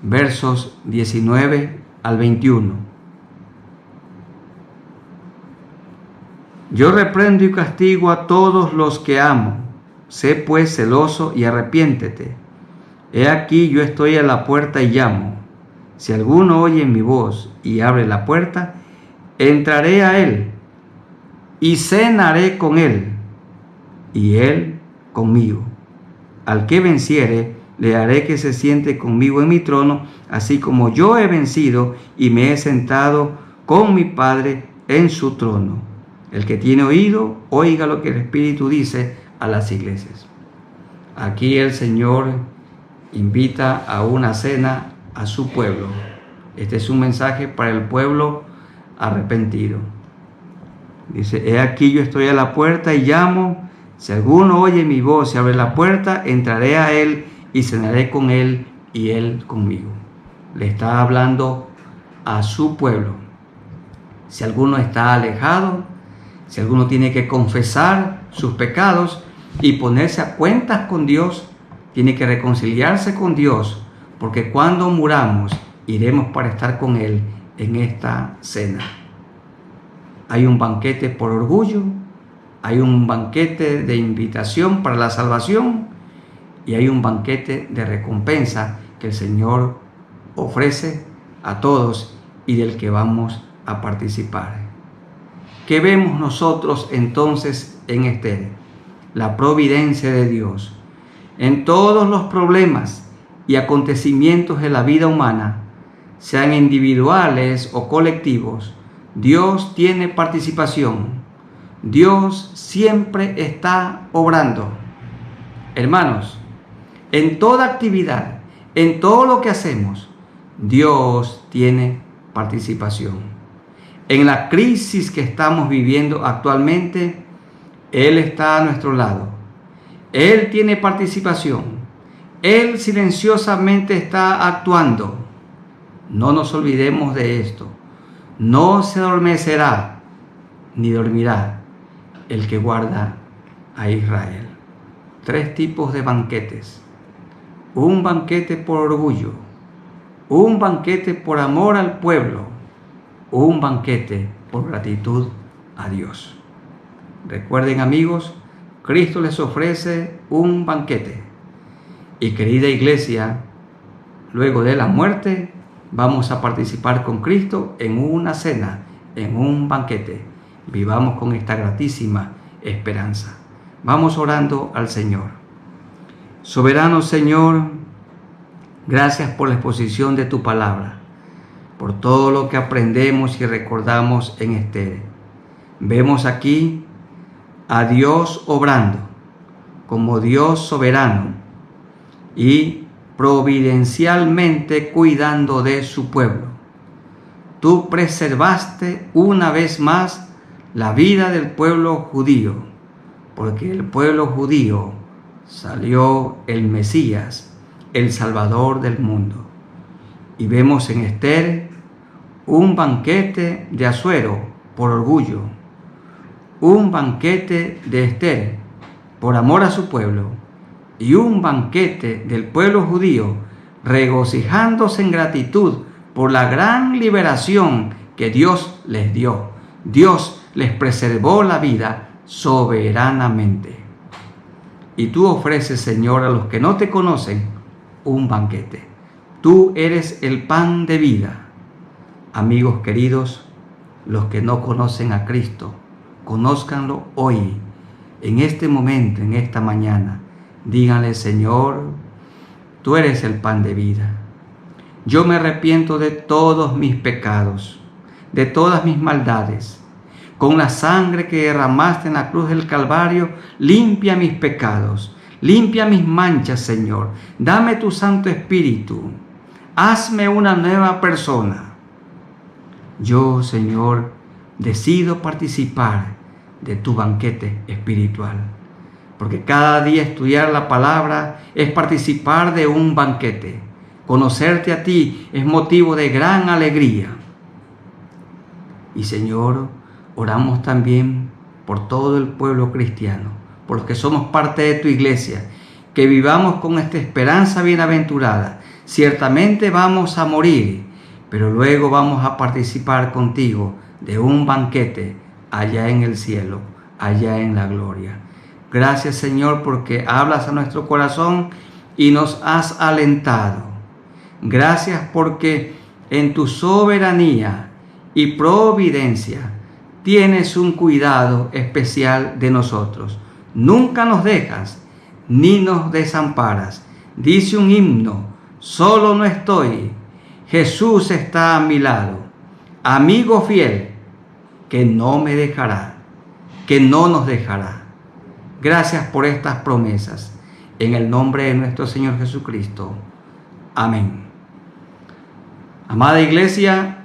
versos 19 al 21. Yo reprendo y castigo a todos los que amo. Sé pues celoso y arrepiéntete. He aquí yo estoy a la puerta y llamo. Si alguno oye mi voz y abre la puerta, entraré a él y cenaré con él, y él conmigo. Al que venciere, le haré que se siente conmigo en mi trono, así como yo he vencido y me he sentado con mi Padre en su trono. El que tiene oído, oiga lo que el Espíritu dice a las iglesias. Aquí el Señor invita a una cena a su pueblo. Este es un mensaje para el pueblo arrepentido. Dice: he aquí yo estoy a la puerta y llamo. Si alguno oye mi voz y abre la puerta, entraré a él y cenaré con él y él conmigo. Le está hablando a su pueblo. Si alguno está alejado, si alguno tiene que confesar sus pecados y ponerse a cuentas con Dios, tiene que reconciliarse con Dios, porque cuando muramos iremos para estar con Él en esta cena. Hay un banquete por orgullo, hay un banquete de invitación para la salvación y hay un banquete de recompensa que el Señor ofrece a todos y del que vamos a participar. ¿Qué vemos nosotros entonces en Esther? La providencia de Dios. En todos los problemas y acontecimientos de la vida humana, sean individuales o colectivos, Dios tiene participación. Dios siempre está obrando. Hermanos, en toda actividad, En todo lo que hacemos, Dios tiene participación. En la crisis que estamos viviendo actualmente, Él está a nuestro lado. Él tiene participación. Él silenciosamente está actuando. No nos olvidemos de esto. No se adormecerá ni dormirá el que guarda a Israel. 3 tipos de banquetes. Un banquete por orgullo, un banquete por amor al pueblo, un banquete por gratitud a Dios. Recuerden, amigos, Cristo les ofrece un banquete. Y querida iglesia, luego de la muerte vamos a participar con Cristo en una cena, en un banquete. Vivamos con esta gratísima esperanza. Vamos orando al Señor. Soberano Señor, gracias por la exposición de tu palabra, por todo lo que aprendemos y recordamos en Esther. Vemos aquí a Dios obrando como Dios soberano y providencialmente cuidando de su pueblo. Tú preservaste una vez más la vida del pueblo judío, porque el pueblo judío salió el Mesías, el Salvador del mundo. Y vemos en Esther un banquete de Asuero por orgullo, un banquete de Esther por amor a su pueblo, y un banquete del pueblo judío regocijándose en gratitud por la gran liberación que Dios les dio. Dios les preservó la vida soberanamente. Y tú ofreces, Señor, a los que no te conocen, un banquete. Tú eres el pan de vida. Amigos queridos, los que no conocen a Cristo, conózcanlo hoy, en este momento, en esta mañana. Díganle, Señor, tú eres el pan de vida. Yo me arrepiento de todos mis pecados, de todas mis maldades. Con la sangre que derramaste en la cruz del Calvario, limpia mis pecados, limpia mis manchas, Señor. Dame tu Santo Espíritu. Hazme una nueva persona. Yo, Señor, decido participar de tu banquete espiritual, porque cada día estudiar la palabra es participar de un banquete. Conocerte a ti es motivo de gran alegría. Y, Señor, oramos también por todo el pueblo cristiano, por los que somos parte de tu iglesia, que vivamos con esta esperanza bienaventurada. Ciertamente vamos a morir, pero luego vamos a participar contigo de un banquete allá en el cielo, allá en la gloria. Gracias, Señor, porque hablas a nuestro corazón y nos has alentado. Gracias porque en tu soberanía y providencia tienes un cuidado especial de nosotros. Nunca nos dejas ni nos desamparas. Dice un himno: solo no estoy, Jesús está a mi lado. Amigo fiel, que no me dejará, que no nos dejará. Gracias por estas promesas. En el nombre de nuestro Señor Jesucristo. Amén. Amada iglesia,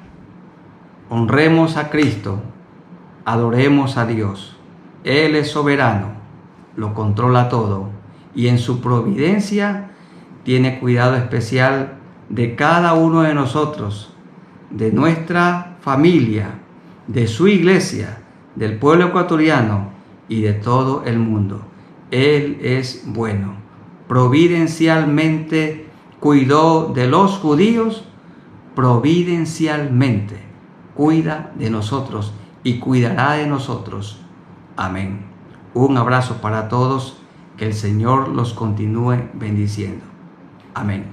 honremos a Cristo. Adoremos a Dios. Él es soberano, lo controla todo y en su providencia tiene cuidado especial de cada uno de nosotros, de nuestra familia, de su iglesia, del pueblo ecuatoriano y de todo el mundo. Él es bueno. Providencialmente cuidó de los judíos, providencialmente cuida de nosotros y cuidará de nosotros. Amén. Un abrazo para todos. Que el Señor los continúe bendiciendo. Amén.